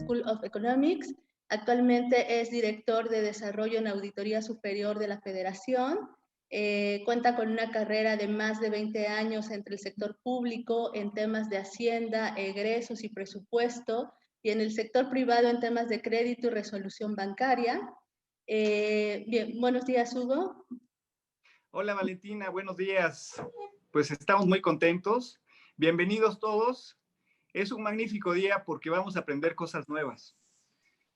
School of Economics. Actualmente es director de Desarrollo en Auditoría Superior de la Federación. Cuenta con una carrera de más de 20 años entre el sector público en temas de hacienda, egresos y presupuesto, y en el sector privado en temas de crédito y resolución bancaria. Bien, buenos días, Hugo. Hola Valentina, buenos días. Pues estamos muy contentos. Bienvenidos todos. Es un magnífico día porque vamos a aprender cosas nuevas.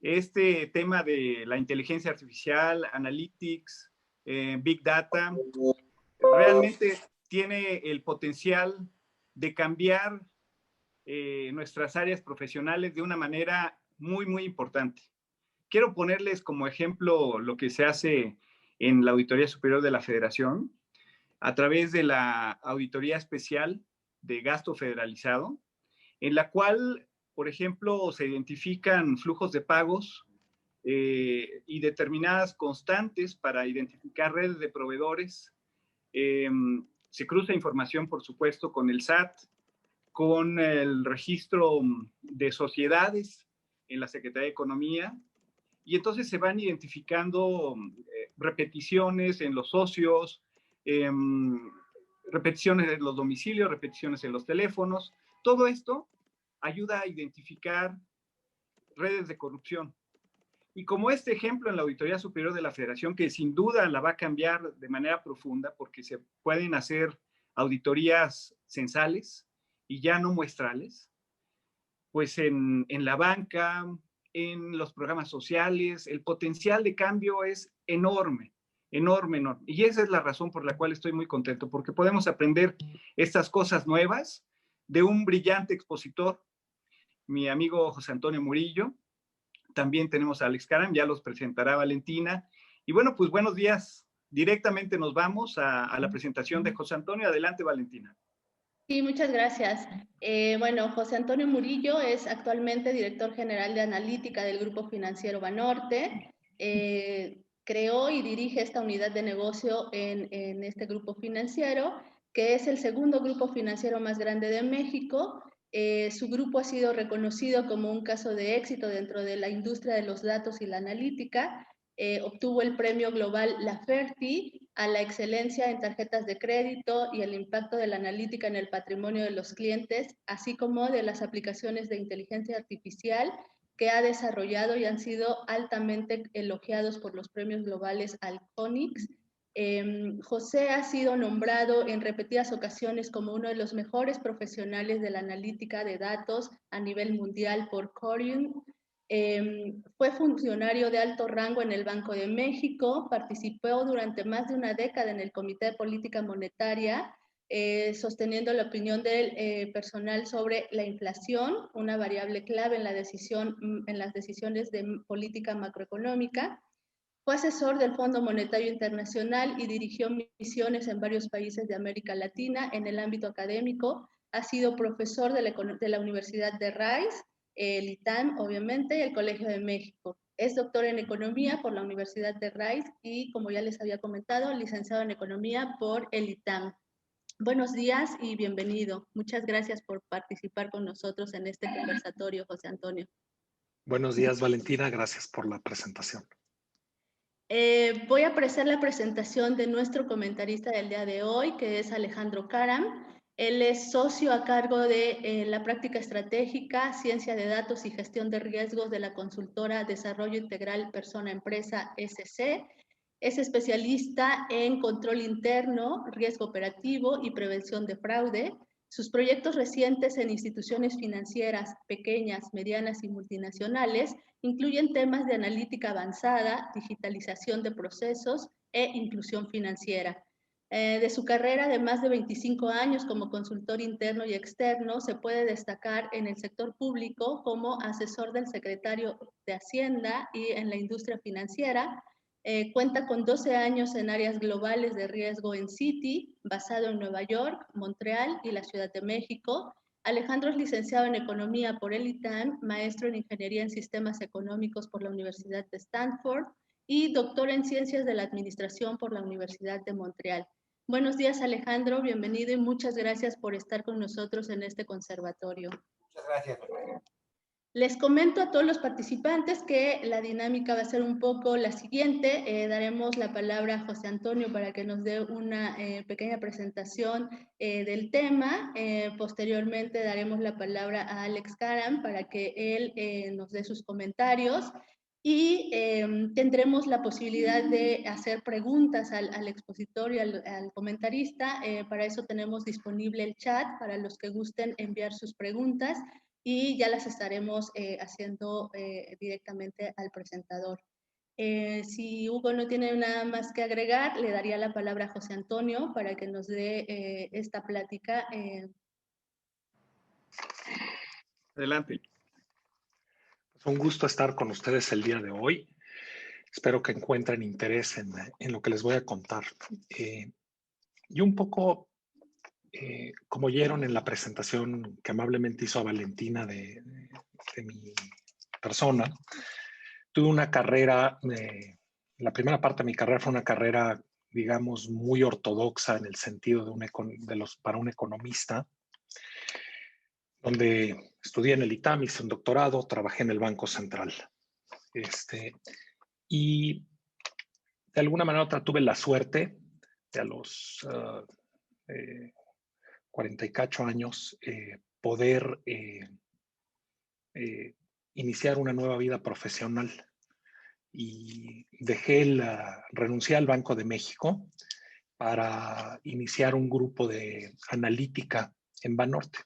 Este tema de la inteligencia artificial, analytics, big data, realmente tiene el potencial de cambiar nuestras áreas profesionales de una manera muy, muy importante. Quiero ponerles como ejemplo lo que se hace en la Auditoría Superior de la Federación a través de la Auditoría Especial de Gasto Federalizado, en la cual, por ejemplo, se identifican flujos de pagos y determinadas constantes para identificar redes de proveedores. Se cruza información, por supuesto, con el SAT, con el registro de sociedades en la Secretaría de Economía, y entonces se van identificando repeticiones en los socios, repeticiones en los domicilios, repeticiones en los teléfonos. Todo esto ayuda a identificar redes de corrupción. Y como este ejemplo en la Auditoría Superior de la Federación, que sin duda la va a cambiar de manera profunda porque se pueden hacer auditorías censales y ya no muestrales, pues en la banca, en los programas sociales, el potencial de cambio es enorme, enorme, enorme. Y esa es la razón por la cual estoy muy contento, porque podemos aprender estas cosas nuevas de un brillante expositor, mi amigo José Antonio Murillo. También tenemos a Alex Caram, ya los presentará Valentina. Y bueno, pues buenos días. Directamente nos vamos a la presentación de José Antonio. Adelante, Valentina. Sí, muchas gracias. Bueno, José Antonio Murillo es actualmente director general de analítica del Grupo Financiero Banorte. Creó y dirige esta unidad de negocio en este grupo financiero, que es el segundo grupo financiero más grande de México. Su grupo ha sido reconocido como un caso de éxito dentro de la industria de los datos y la analítica. Obtuvo el premio global La Ferti a la excelencia en tarjetas de crédito y el impacto de la analítica en el patrimonio de los clientes, así como de las aplicaciones de inteligencia artificial que ha desarrollado y han sido altamente elogiados por los premios globales Alconix. José ha sido nombrado en repetidas ocasiones como uno de los mejores profesionales de la analítica de datos a nivel mundial por Corium. Fue funcionario de alto rango en el Banco de México, participó durante más de una década en el Comité de Política Monetaria, sosteniendo la opinión del personal sobre la inflación, una variable clave en las decisiones de política macroeconómica. Fue asesor del Fondo Monetario Internacional y dirigió misiones en varios países de América Latina en el ámbito académico. Ha sido profesor de la Universidad de Rice, el ITAM, obviamente, y el Colegio de México. Es doctor en Economía por la Universidad de Rice y, como ya les había comentado, licenciado en Economía por el ITAM. Buenos días y bienvenido. Muchas gracias por participar con nosotros en este conversatorio, José Antonio. Buenos días, Valentina. Gracias por la presentación. Voy a hacer la presentación de nuestro comentarista del día de hoy, que es Alejandro Caram. Él es socio a cargo de la práctica estratégica, ciencia de datos y gestión de riesgos de la consultora Desarrollo Integral Persona Empresa SC. Es especialista en control interno, riesgo operativo y prevención de fraude. Sus proyectos recientes en instituciones financieras pequeñas, medianas y multinacionales incluyen temas de analítica avanzada, digitalización de procesos e inclusión financiera. De su carrera de más de 25 años como consultor interno y externo, se puede destacar en el sector público como asesor del secretario de Hacienda y en la industria financiera. Cuenta con 12 años en áreas globales de riesgo en Citi, basado en Nueva York, Montreal y la Ciudad de México. Alejandro es licenciado en Economía por el ITAM, maestro en Ingeniería en Sistemas Económicos por la Universidad de Stanford y doctor en Ciencias de la Administración por la Universidad de Montreal. Buenos días, Alejandro, bienvenido y muchas gracias por estar con nosotros en este conservatorio. Muchas gracias. Les comento a todos los participantes que la dinámica va a ser un poco la siguiente. Daremos la palabra a José Antonio para que nos dé una pequeña presentación del tema. Posteriormente daremos la palabra a Alex Karam para que él nos dé sus comentarios. Y tendremos la posibilidad de hacer preguntas al expositor y al comentarista. Para eso tenemos disponible el chat para los que gusten enviar sus preguntas y ya las estaremos haciendo directamente al presentador. Si Hugo no tiene nada más que agregar, le daría la palabra a José Antonio para que nos dé esta plática. Adelante. Es un gusto estar con ustedes el día de hoy. Espero que encuentren interés en lo que les voy a contar. Y un poco, como oyeron en la presentación que amablemente hizo Valentina de mi persona, tuve una carrera, la primera parte de mi carrera fue una carrera, digamos, muy ortodoxa en el sentido para un economista, donde estudié en el ITAM, hice un doctorado, trabajé en el Banco Central. Y de alguna manera otra tuve la suerte de a los 40 y cacho años poder iniciar una nueva vida profesional. Y renuncié al Banco de México para iniciar un grupo de analítica en Banorte.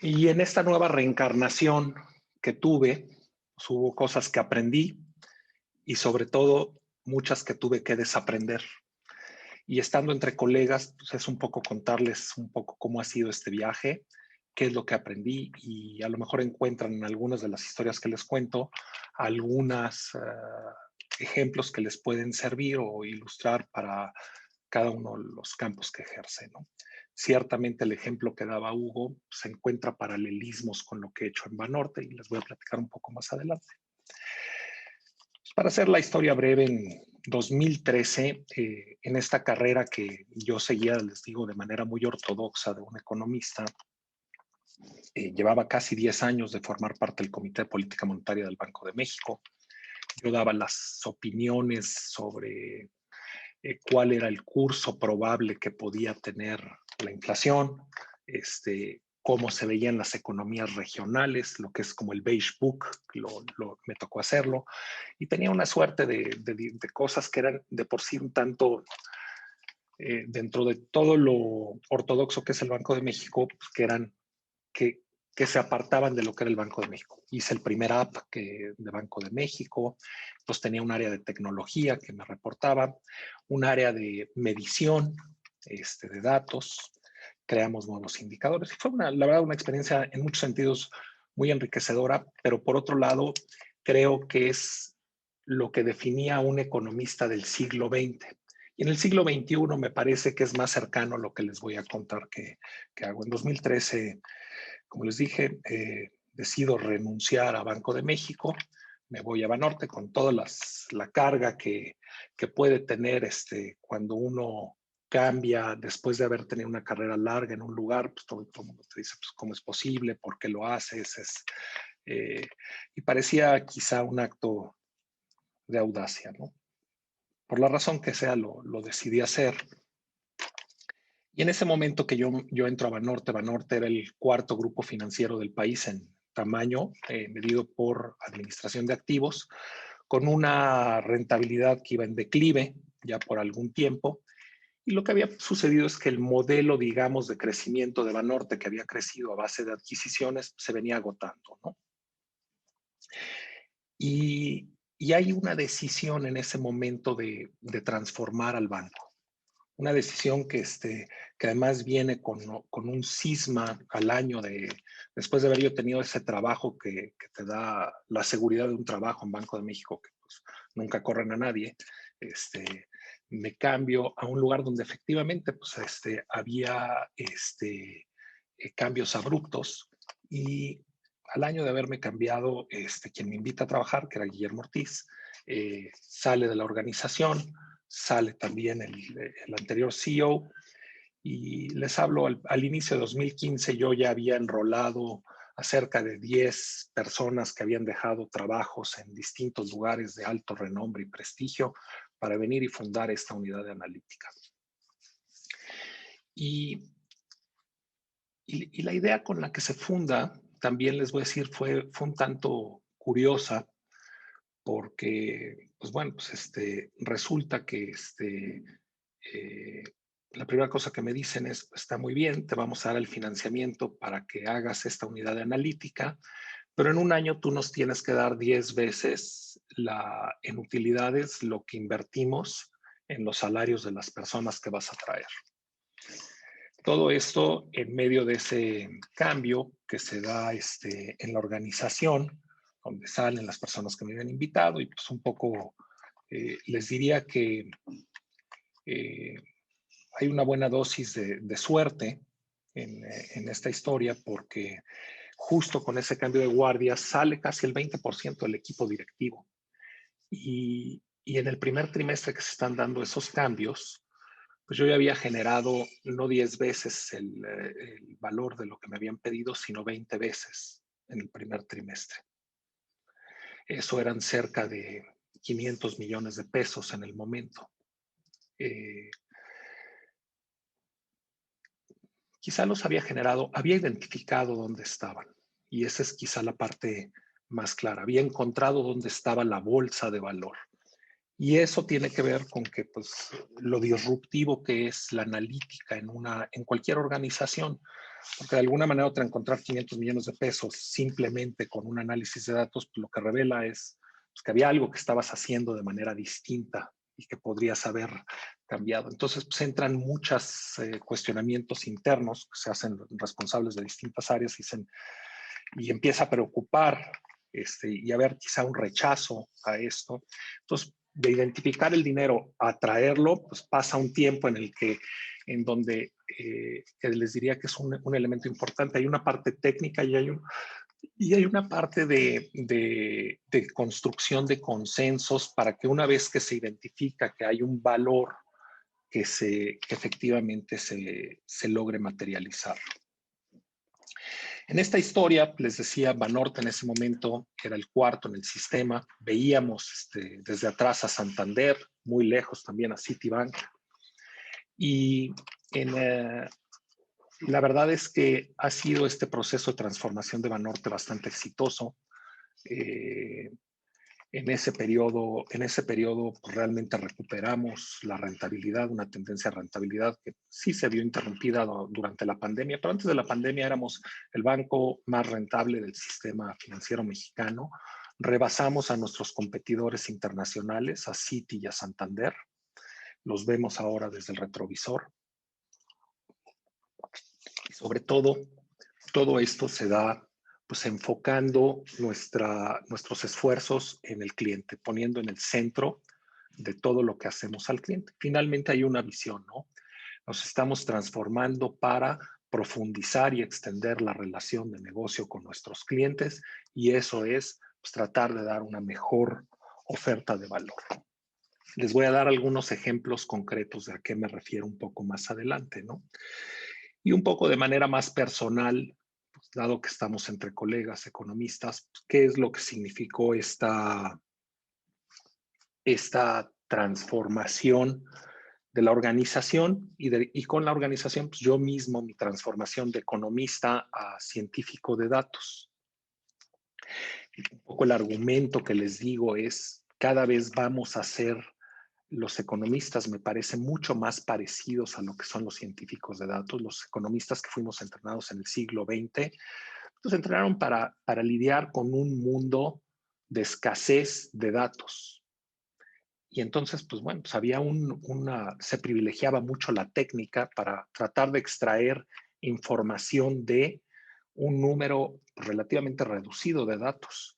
Y en esta nueva reencarnación que tuve, pues, hubo cosas que aprendí y sobre todo muchas que tuve que desaprender. Y estando entre colegas, pues es un poco contarles un poco cómo ha sido este viaje, qué es lo que aprendí y a lo mejor encuentran en algunas de las historias que les cuento algunos ejemplos que les pueden servir o ilustrar para cada uno de los campos que ejerce, ¿no? Ciertamente el ejemplo que daba Hugo se encuentra paralelismos con lo que he hecho en Banorte y les voy a platicar un poco más adelante. Para hacer la historia breve, en 2013, en esta carrera que yo seguía, les digo, de manera muy ortodoxa de un economista, llevaba casi 10 años de formar parte del Comité de Política Monetaria del Banco de México. Yo daba las opiniones sobre cuál era el curso probable que podía tener la inflación, cómo se veían las economías regionales, lo que es como el beige book, me tocó hacerlo, y tenía una suerte de cosas que eran de por sí un tanto, dentro de todo lo ortodoxo que es el Banco de México, pues, que se apartaban de lo que era el Banco de México. Hice el primer app de Banco de México, pues tenía un área de tecnología que me reportaba, un área de medición de datos, creamos nuevos indicadores. Y fue, la verdad, una experiencia en muchos sentidos muy enriquecedora, pero por otro lado, creo que es lo que definía a un economista del siglo XX. Y en el siglo XXI me parece que es más cercano a lo que les voy a contar que hago. En 2013, como les dije, decido renunciar a Banco de México, me voy a Banorte con toda la carga que puede tener cuando uno cambia después de haber tenido una carrera larga en un lugar, pues todo el mundo te dice, pues, ¿cómo es posible? ¿Por qué lo haces? Y parecía quizá un acto de audacia, ¿no? Por la razón que sea, lo decidí hacer. Y en ese momento que yo entro a Banorte, Banorte era el cuarto grupo financiero del país en tamaño, medido por administración de activos, con una rentabilidad que iba en declive ya por algún tiempo. Y lo que había sucedido es que el modelo, digamos, de crecimiento de Banorte, que había crecido a base de adquisiciones, se venía agotando, ¿no? Y hay una decisión en ese momento de transformar al banco. Una decisión que además viene con un cisma al año después de haber yo tenido ese trabajo que te da la seguridad de un trabajo en Banco de México, que pues, nunca corren a nadie, me cambio a un lugar donde efectivamente pues, había cambios abruptos y al año de haberme cambiado, quien me invita a trabajar, que era Guillermo Ortiz, sale de la organización, sale también el anterior CEO y les hablo al inicio de 2015 yo ya había enrolado a cerca de 10 personas que habían dejado trabajos en distintos lugares de alto renombre y prestigio para venir y fundar esta unidad de analítica. Y la idea con la que se funda, también les voy a decir, fue un tanto curiosa, porque, pues bueno, pues resulta que la primera cosa que me dicen es, está muy bien, te vamos a dar el financiamiento para que hagas esta unidad de analítica, pero en un año tú nos tienes que dar 10 veces en utilidades lo que invertimos en los salarios de las personas que vas a traer. Todo esto en medio de ese cambio que se da en la organización, donde salen las personas que me habían invitado, y pues un poco les diría que hay una buena dosis de suerte en esta historia, porque justo con ese cambio de guardia sale casi el 20% del equipo directivo. Y en el primer trimestre que se están dando esos cambios, pues yo ya había generado no 10 veces el valor de lo que me habían pedido, sino 20 veces en el primer trimestre. Eso eran cerca de 500 millones de pesos en el momento. Quizá los había generado, había identificado dónde estaban. Y esa es quizá la parte más clara. Había encontrado dónde estaba la bolsa de valor. Y eso tiene que ver con que, pues, lo disruptivo que es la analítica en cualquier organización, porque de alguna manera otra encontrar 500 millones de pesos simplemente con un análisis de datos, pues, lo que revela es pues, que había algo que estabas haciendo de manera distinta y que podrías haber cambiado. Entonces, pues, entran muchos cuestionamientos internos que se hacen responsables de distintas áreas y empieza a preocupar y a haber quizá un rechazo a esto. Entonces, de identificar el dinero a traerlo, pues pasa un tiempo en donde que les diría que es un elemento importante. Hay una parte técnica y hay una parte de construcción de consensos para que una vez que se identifica que hay un valor que efectivamente se logre materializar. En esta historia, les decía, Banorte en ese momento era el cuarto en el sistema. Veíamos desde atrás a Santander, muy lejos también a Citibank. Y la verdad es que ha sido este proceso de transformación de Banorte bastante exitoso. En ese periodo pues, realmente recuperamos la rentabilidad, una tendencia de rentabilidad que sí se vio interrumpida durante la pandemia, pero antes de la pandemia éramos el banco más rentable del sistema financiero mexicano. Rebasamos a nuestros competidores internacionales, a Citi y a Santander. Los vemos ahora desde el retrovisor. Y sobre todo esto se da pues enfocando nuestros esfuerzos en el cliente, poniendo en el centro de todo lo que hacemos al cliente. Finalmente hay una visión, ¿no? Nos estamos transformando para profundizar y extender la relación de negocio con nuestros clientes y eso es pues, tratar de dar una mejor oferta de valor. Les voy a dar algunos ejemplos concretos de a qué me refiero un poco más adelante, ¿no? Y un poco de manera más personal, pues, dado que estamos entre colegas economistas, ¿qué es lo que significó esta transformación de la organización y con la organización, pues yo mismo, mi transformación de economista a científico de datos? Un poco el argumento que les digo es, cada vez vamos a ser los economistas, me parece, mucho más parecidos a lo que son los científicos de datos. Los economistas que fuimos entrenados en el siglo XX, nos entrenaron para lidiar con un mundo de escasez de datos. Y entonces, pues bueno, pues había se privilegiaba mucho la técnica para tratar de extraer información de un número relativamente reducido de datos.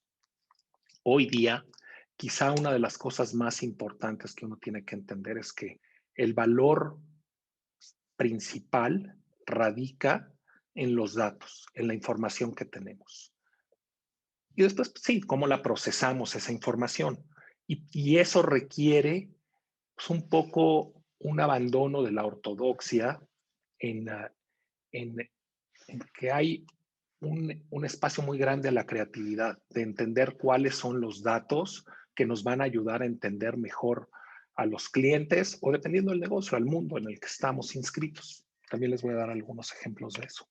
Hoy día, quizá una de las cosas más importantes que uno tiene que entender es que el valor principal radica en los datos, en la información que tenemos. Y después, sí, cómo la procesamos esa información. Y eso requiere pues, un poco un abandono de la ortodoxia en que hay un espacio muy grande a la creatividad, de entender cuáles son los datos que nos van a ayudar a entender mejor a los clientes o, dependiendo del negocio, al mundo en el que estamos inscritos. También les voy a dar algunos ejemplos de eso.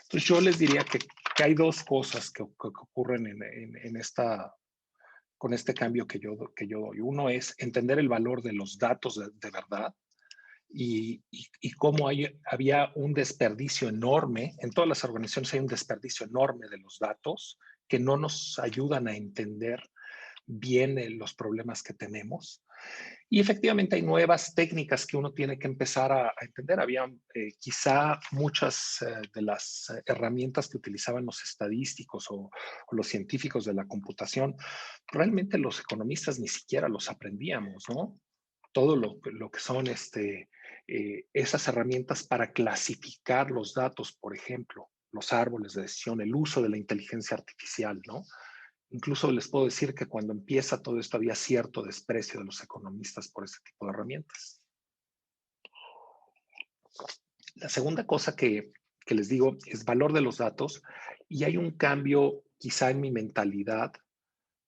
Entonces yo les diría que hay dos cosas que ocurren con este cambio que yo doy. Uno es entender el valor de los datos de verdad y cómo había un desperdicio enorme. En todas las organizaciones hay un desperdicio enorme de los datos que no nos ayudan a entender bien los problemas que tenemos. Y efectivamente hay nuevas técnicas que uno tiene que empezar a entender. Había quizá muchas de las herramientas que utilizaban los estadísticos o los científicos de la computación, realmente los economistas ni siquiera los aprendíamos, ¿no? Todo lo que son esas herramientas para clasificar los datos, por ejemplo, los árboles de decisión, el uso de la inteligencia artificial, ¿no? Incluso les puedo decir que cuando empieza todo esto había cierto desprecio de los economistas por este tipo de herramientas. La segunda cosa que les digo es valor de los datos, y hay un cambio quizá en mi mentalidad,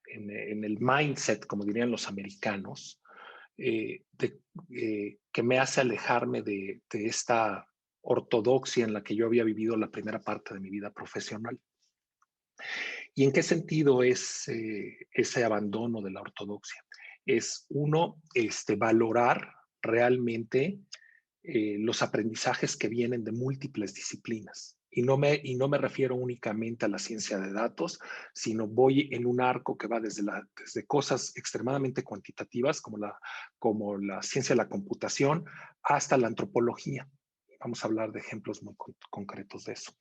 en el mindset, como dirían los americanos, que me hace alejarme de esta ortodoxia en la que yo había vivido la primera parte de mi vida profesional. ¿Y en qué sentido es ese abandono de la ortodoxia? Es uno, valorar realmente los aprendizajes que vienen de múltiples disciplinas. Y no me refiero únicamente a la ciencia de datos, sino voy en un arco que va desde cosas extremadamente cuantitativas como la ciencia de la computación hasta la antropología. Vamos a hablar de ejemplos muy concretos de eso,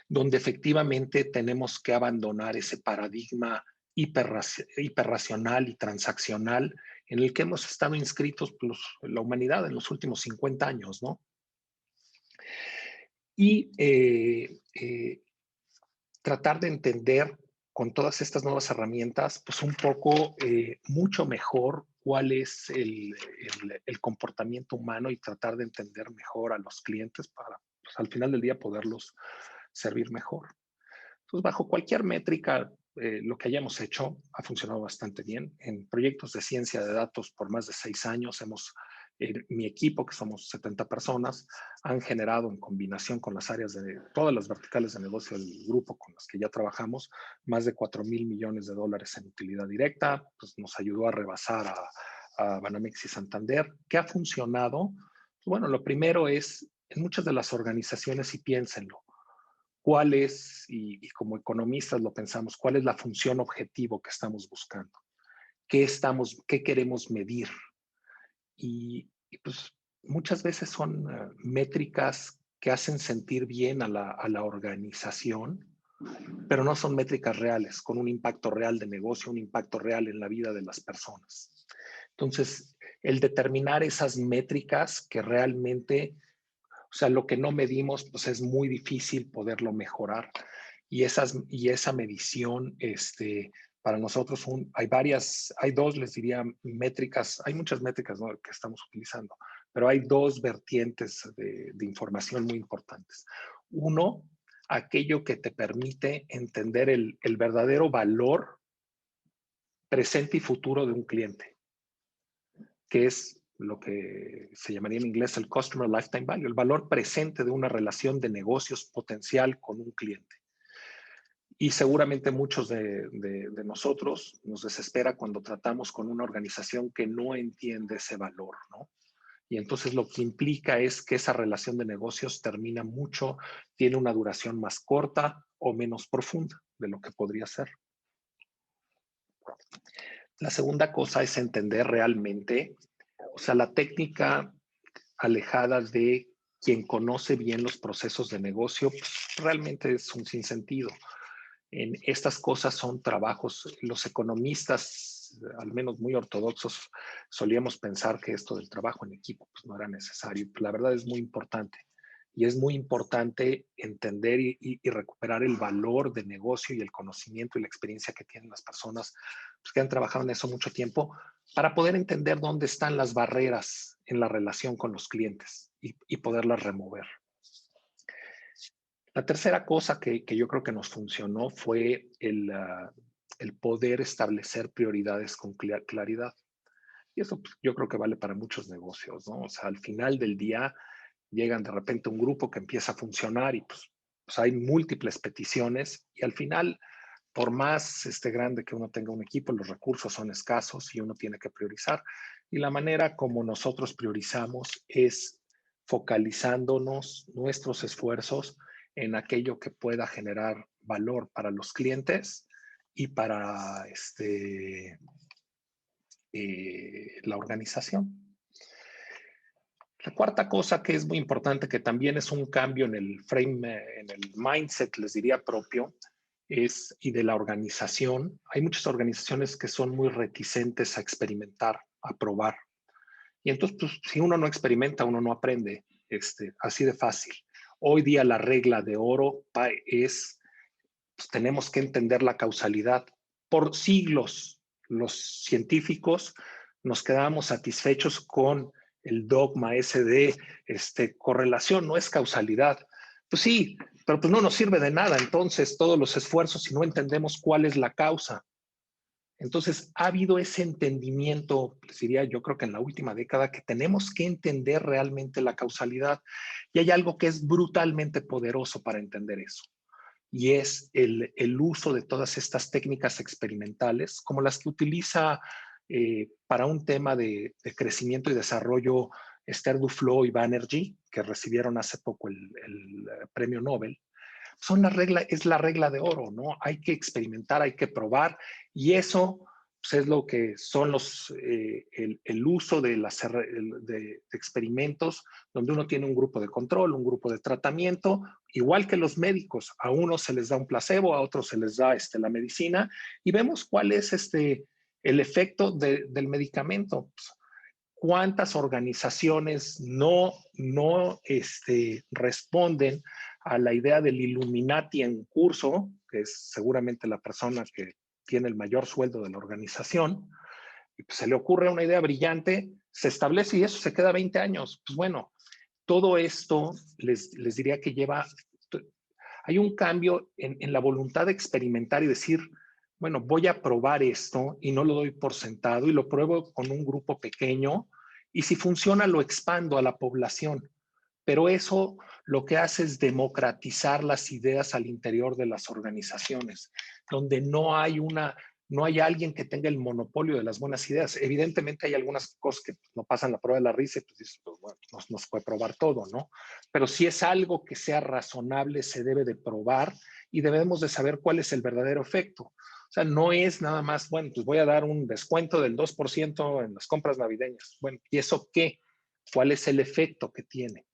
donde efectivamente tenemos que abandonar ese paradigma hiperracional y transaccional en el que hemos estado inscritos la humanidad en los últimos 50 años, ¿no? Y tratar de entender con todas estas nuevas herramientas, pues un poco mucho mejor cuál es el comportamiento humano, y tratar de entender mejor a los clientes para, pues, al final del día, poderlos servir mejor. Entonces, bajo cualquier métrica, lo que hayamos hecho ha funcionado bastante bien. En proyectos de ciencia de datos por más de 6 años, mi equipo, que somos 70 personas, han generado, en combinación con las áreas de todas las verticales de negocio del grupo con las que ya trabajamos, más de $4,000 millones en utilidad directa. Pues nos ayudó a rebasar a Banamex y Santander. ¿Qué ha funcionado? Pues bueno, lo primero es, en muchas de las organizaciones, y piénsenlo, cuál es, y como economistas lo pensamos, cuál es la función objetivo que estamos buscando, qué queremos medir. Y pues muchas veces son métricas que hacen sentir bien a la organización, pero no son métricas reales, con un impacto real de negocio, un impacto real en la vida de las personas. Entonces, el determinar esas métricas que realmente, o sea, lo que no medimos, pues es muy difícil poderlo mejorar. Y esa medición, para nosotros hay dos, les diría, métricas. Hay muchas métricas, ¿no?, que estamos utilizando, pero hay dos vertientes de información muy importantes. Uno, aquello que te permite entender el verdadero valor presente y futuro de un cliente, que es lo que se llamaría en inglés el Customer Lifetime Value, el valor presente de una relación de negocios potencial con un cliente. Y seguramente muchos de nosotros nos desespera cuando tratamos con una organización que no entiende ese valor, ¿no? Y entonces lo que implica es que esa relación de negocios termina mucho, tiene una duración más corta o menos profunda de lo que podría ser. La segunda cosa es entender realmente, o sea, la técnica alejada de quien conoce bien los procesos de negocio, pues, realmente es un sinsentido. En estas cosas son trabajos, los economistas, al menos muy ortodoxos, solíamos pensar que esto del trabajo en equipo pues no era necesario. La verdad es muy importante. Y es muy importante entender y recuperar el valor de negocio y el conocimiento y la experiencia que tienen las personas pues, que han trabajado en eso mucho tiempo, para poder entender dónde están las barreras en la relación con los clientes y poderlas remover. La tercera cosa que yo creo que nos funcionó fue el poder establecer prioridades con claridad. Y eso pues, yo creo que vale para muchos negocios, ¿no? O sea, al final del día llegan de repente un grupo que empieza a funcionar y pues hay múltiples peticiones y al final, por más grande que uno tenga un equipo, los recursos son escasos y uno tiene que priorizar. Y la manera como nosotros priorizamos es focalizándonos nuestros esfuerzos en aquello que pueda generar valor para los clientes y para la organización. La cuarta cosa que es muy importante, que también es un cambio en el frame, en el mindset, les diría propio, y de la organización. Hay muchas organizaciones que son muy reticentes a experimentar, a probar. Y entonces, pues, si uno no experimenta, uno no aprende. Así de fácil. Hoy día la regla de oro es, pues, tenemos que entender la causalidad. Por siglos, los científicos nos quedábamos satisfechos con el dogma ese de correlación, no es causalidad. Pues sí, pero pues no nos sirve de nada entonces todos los esfuerzos si no entendemos cuál es la causa. Entonces ha habido ese entendimiento, les diría yo creo que en la última década, que tenemos que entender realmente la causalidad y hay algo que es brutalmente poderoso para entender eso. Y es el uso de todas estas técnicas experimentales, como las que utiliza para un tema de crecimiento y desarrollo Esther Duflo y Banerjee, que recibieron hace poco el premio Nobel. Es la regla de oro, ¿no? Hay que experimentar, hay que probar, y eso pues, es lo que son el uso de experimentos donde uno tiene un grupo de control, un grupo de tratamiento, igual que los médicos. A unos se les da un placebo, a otros se les da la medicina, y vemos cuál es el efecto del medicamento. Pues, ¿cuántas organizaciones no responden a la idea del Illuminati en curso, que es seguramente la persona que tiene el mayor sueldo de la organización, y pues se le ocurre una idea brillante, se establece y eso se queda 20 años? Pues bueno, todo esto les diría que hay un cambio en la voluntad de experimentar y decir, bueno, voy a probar esto y no lo doy por sentado y lo pruebo con un grupo pequeño y si funciona lo expando a la población. Pero eso lo que hace es democratizar las ideas al interior de las organizaciones, donde no hay alguien que tenga el monopolio de las buenas ideas. Evidentemente hay algunas cosas que no pasan la prueba de la risa y pues dices, pues, bueno, nos puede probar todo, ¿no? Pero si es algo que sea razonable, se debe de probar y debemos de saber cuál es el verdadero efecto. O sea, no es nada más, bueno, pues voy a dar un descuento del 2% en las compras navideñas. Bueno, ¿y eso qué? ¿Cuál es el efecto que tiene?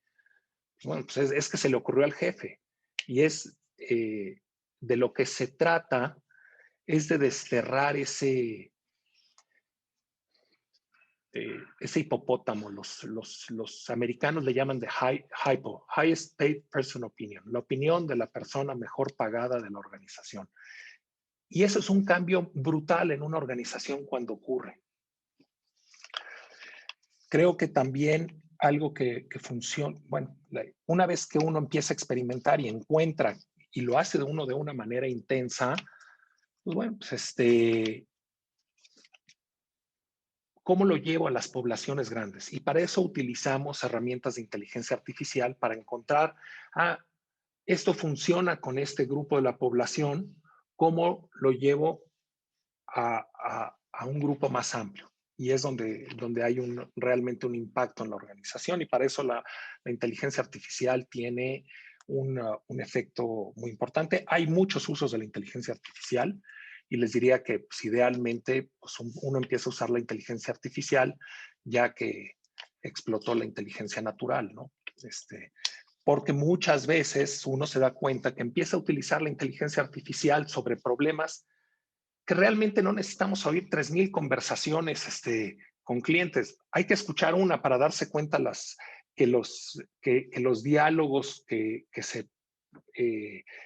Bueno, pues es que se le ocurrió al jefe y de lo que se trata es de desterrar ese hipopótamo. Los americanos le llaman de highest paid person opinion, la opinión de la persona mejor pagada de la organización. Y eso es un cambio brutal en una organización cuando ocurre. Creo que también algo que funciona, bueno, una vez que uno empieza a experimentar y encuentra y lo hace de una manera intensa, pues bueno, pues ¿cómo lo llevo a las poblaciones grandes? Y para eso utilizamos herramientas de inteligencia artificial para encontrar, esto funciona con este grupo de la población, ¿cómo lo llevo a un grupo más amplio? Y es donde hay realmente un impacto en la organización y para eso la inteligencia artificial tiene un efecto muy importante. Hay muchos usos de la inteligencia artificial y les diría que pues, idealmente pues, uno empieza a usar la inteligencia artificial ya que explotó la inteligencia natural, ¿no? Porque muchas veces uno se da cuenta que empieza a utilizar la inteligencia artificial sobre problemas que realmente no necesitamos oír 3,000 conversaciones con clientes. Hay que escuchar una para darse cuenta que los diálogos que se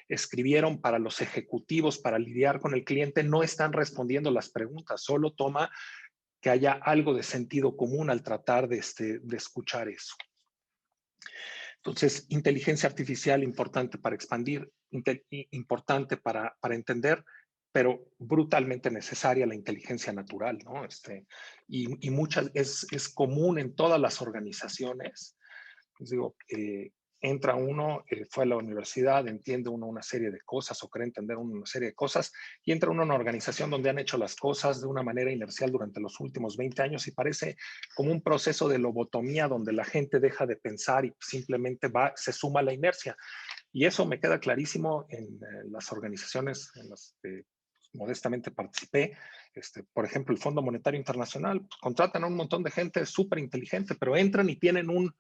escribieron para los ejecutivos para lidiar con el cliente no están respondiendo las preguntas. Solo toma que haya algo de sentido común al tratar de escuchar eso. Entonces, inteligencia artificial importante para expandir, importante para entender, pero brutalmente necesaria la inteligencia natural, ¿no? Y muchas, es común en todas las organizaciones. Les digo, entra uno, fue a la universidad, entiende uno una serie de cosas o cree entender una serie de cosas, y entra uno a una organización donde han hecho las cosas de una manera inercial durante los últimos 20 años y parece como un proceso de lobotomía donde la gente deja de pensar y simplemente se suma a la inercia. Y eso me queda clarísimo en las organizaciones en las que modestamente participé. Por ejemplo, el Fondo Monetario Internacional, pues, contratan a un montón de gente súper inteligente, pero entran y tienen un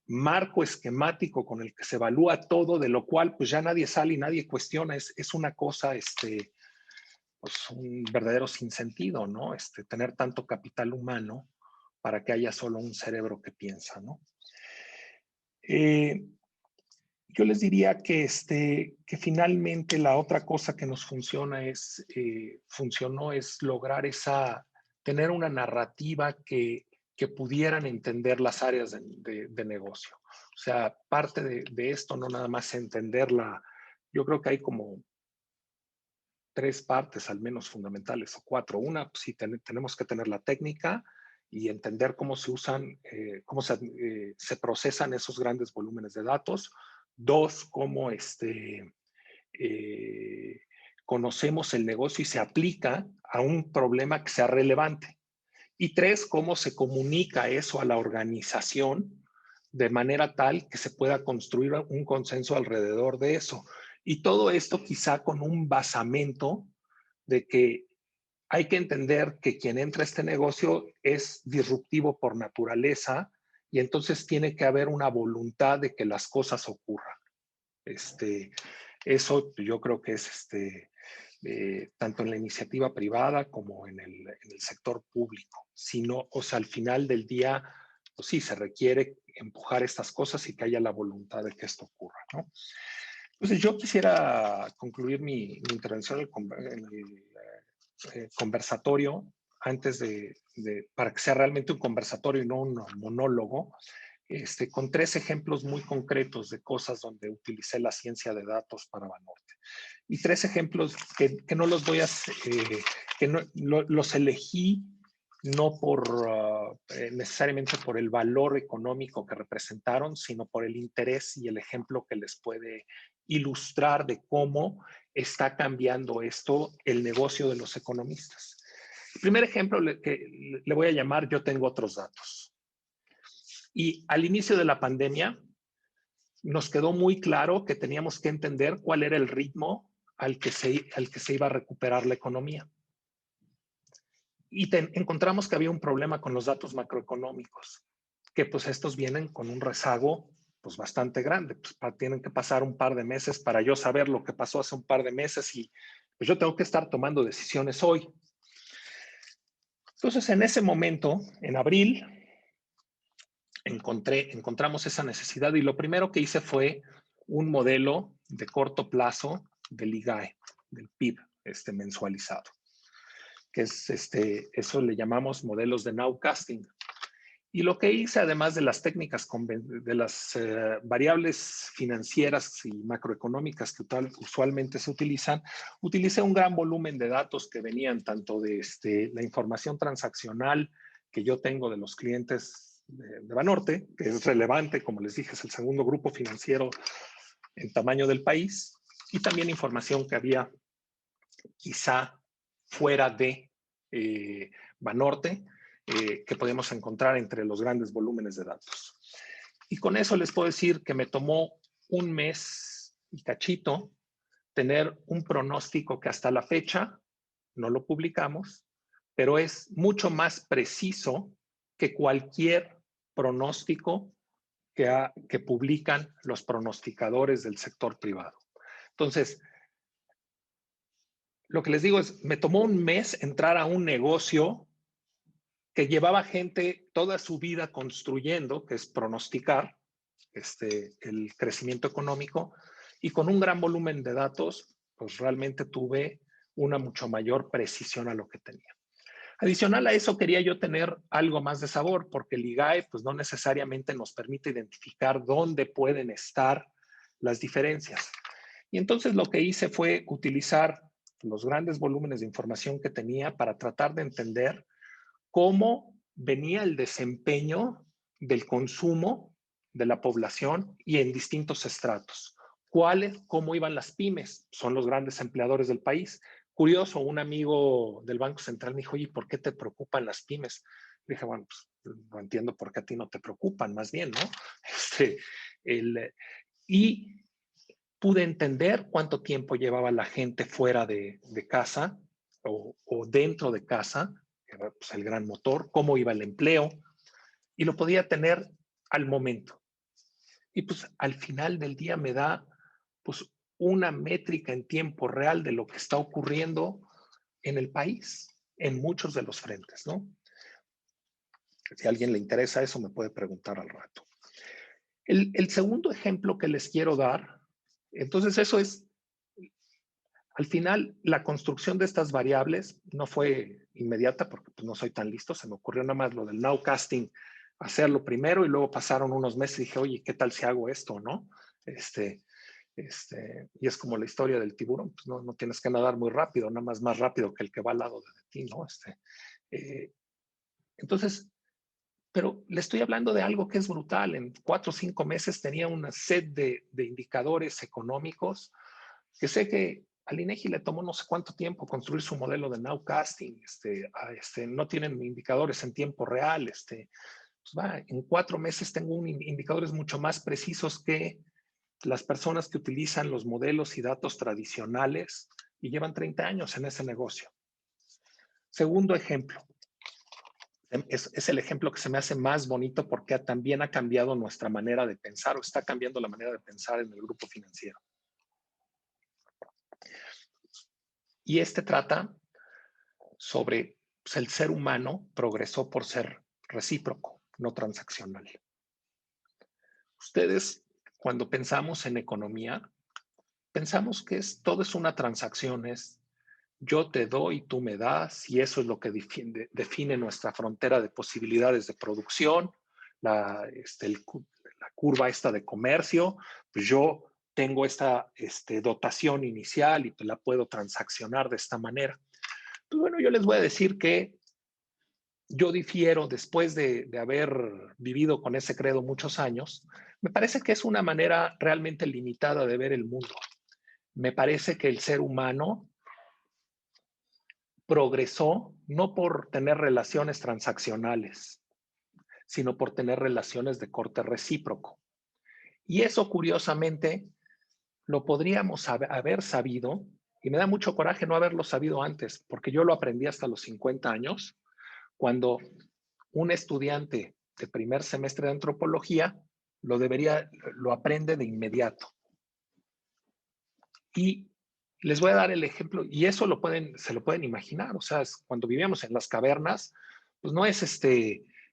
marco esquemático con el que se evalúa todo, de lo cual pues ya nadie sale y nadie cuestiona. Es una cosa, pues un verdadero sinsentido, ¿no? Tener tanto capital humano para que haya solo un cerebro que piensa, ¿no? Yo les diría que, que finalmente la otra cosa que nos funcionó es lograr tener una narrativa que pudieran entender las áreas de negocio. O sea, parte de esto no nada más entenderla, yo creo que hay como 3 partes al menos fundamentales o 4. Una, pues, sí, tenemos que tener la técnica y entender cómo se usan, cómo se procesan esos grandes volúmenes de datos. 2, cómo conocemos el negocio y se aplica a un problema que sea relevante. Y 3, cómo se comunica eso a la organización de manera tal que se pueda construir un consenso alrededor de eso. Y todo esto quizá con un basamento de que hay que entender que quien entra a este negocio es disruptivo por naturaleza y entonces tiene que haber una voluntad de que las cosas ocurran. Eso yo creo que es tanto en la iniciativa privada como en el sector público. Sino, o sea, al final del día, pues sí, se requiere empujar estas cosas y que haya la voluntad de que esto ocurra, ¿no? Entonces, yo quisiera concluir mi intervención en el conversatorio antes para que sea realmente un conversatorio y no un monólogo, con 3 ejemplos muy concretos de cosas donde utilicé la ciencia de datos para Banorte. Y 3 ejemplos que no los voy a, que no, los elegí no necesariamente por el valor económico que representaron, sino por el interés y el ejemplo que les puede ilustrar de cómo está cambiando esto el negocio de los economistas. El primer ejemplo que le voy a llamar Yo tengo otros datos. Y al inicio de la pandemia nos quedó muy claro que teníamos que entender cuál era el ritmo al que se iba a recuperar la economía. Y encontramos que había un problema con los datos macroeconómicos, que pues estos vienen con un rezago pues bastante grande. Pues, tienen que pasar un par de meses para yo saber lo que pasó hace un par de meses y pues yo tengo que estar tomando decisiones hoy. Entonces, en ese momento, en abril, encontramos esa necesidad y lo primero que hice fue un modelo de corto plazo del IGAE, del PIB mensualizado, que es eso le llamamos modelos de nowcasting. Y lo que hice, además de las técnicas, de las variables financieras y macroeconómicas que usualmente se utilizan, utilicé un gran volumen de datos que venían tanto de la información transaccional que yo tengo de los clientes de Banorte, que es relevante, como les dije, es el segundo grupo financiero en tamaño del país, y también información que había quizá fuera de Banorte, que podemos encontrar entre los grandes volúmenes de datos. Y con eso les puedo decir que me tomó un mes y cachito tener un pronóstico que hasta la fecha no lo publicamos, pero es mucho más preciso que cualquier pronóstico que publican los pronosticadores del sector privado. Entonces, lo que les digo es, me tomó un mes entrar a un negocio que llevaba gente toda su vida construyendo, que es pronosticar el crecimiento económico, y con un gran volumen de datos, pues realmente tuve una mucho mayor precisión a lo que tenía. Adicional a eso, quería yo tener algo más de sabor, porque el IGAE pues, no necesariamente nos permite identificar dónde pueden estar las diferencias. Y entonces lo que hice fue utilizar los grandes volúmenes de información que tenía para tratar de entender cómo venía el desempeño del consumo de la población y en distintos estratos. ¿Cómo iban las pymes? Son los grandes empleadores del país. Curioso, un amigo del Banco Central me dijo, oye, ¿por qué te preocupan las pymes? Le dije, bueno, pues no entiendo por qué a ti no te preocupan, más bien, ¿no? Y pude entender cuánto tiempo llevaba la gente fuera de casa o dentro de casa, que era pues, el gran motor, cómo iba el empleo, y lo podía tener al momento. Y pues al final del día me da pues una métrica en tiempo real de lo que está ocurriendo en el país, en muchos de los frentes, ¿no? Si a alguien le interesa eso, me puede preguntar al rato. El segundo ejemplo que les quiero dar, entonces eso es, al final, la construcción de estas variables no fue inmediata porque pues, no soy tan listo, se me ocurrió nada más lo del nowcasting, hacerlo primero y luego pasaron unos meses y dije, oye, ¿qué tal si hago esto, no? Y es como la historia del tiburón, pues no tienes que nadar muy rápido, nada más rápido que el que va al lado de ti, ¿no? Entonces, pero le estoy hablando de algo que es brutal. En 4 o 5 meses tenía una set de indicadores económicos que sé que al INEGI le tomó no sé cuánto tiempo construir su modelo de nowcasting. No tienen indicadores en tiempo real. Pues en 4 meses tengo indicadores mucho más precisos que las personas que utilizan los modelos y datos tradicionales y llevan 30 años en ese negocio. Segundo ejemplo. Es el ejemplo que se me hace más bonito porque también ha cambiado nuestra manera de pensar o está cambiando la manera de pensar en el grupo financiero. Y trata sobre pues, el ser humano progresó por ser recíproco, no transaccional. Ustedes, cuando pensamos en economía, pensamos que todo es una transacción, es yo te doy, tú me das, y eso es lo que define nuestra frontera de posibilidades de producción, la curva esta de comercio, pues yo tengo esta dotación inicial y pues la puedo transaccionar de esta manera. Pues bueno, yo les voy a decir que yo difiero después de haber vivido con ese credo muchos años. Me parece que es una manera realmente limitada de ver el mundo. Me parece que el ser humano progresó no por tener relaciones transaccionales, sino por tener relaciones de corte recíproco. Y eso, curiosamente, lo podríamos haber sabido, y me da mucho coraje no haberlo sabido antes, porque yo lo aprendí hasta los 50 años, cuando un estudiante de primer semestre de antropología lo aprende de inmediato. Y les voy a dar el ejemplo, y eso se lo pueden imaginar, o sea, cuando vivíamos en las cavernas, pues no es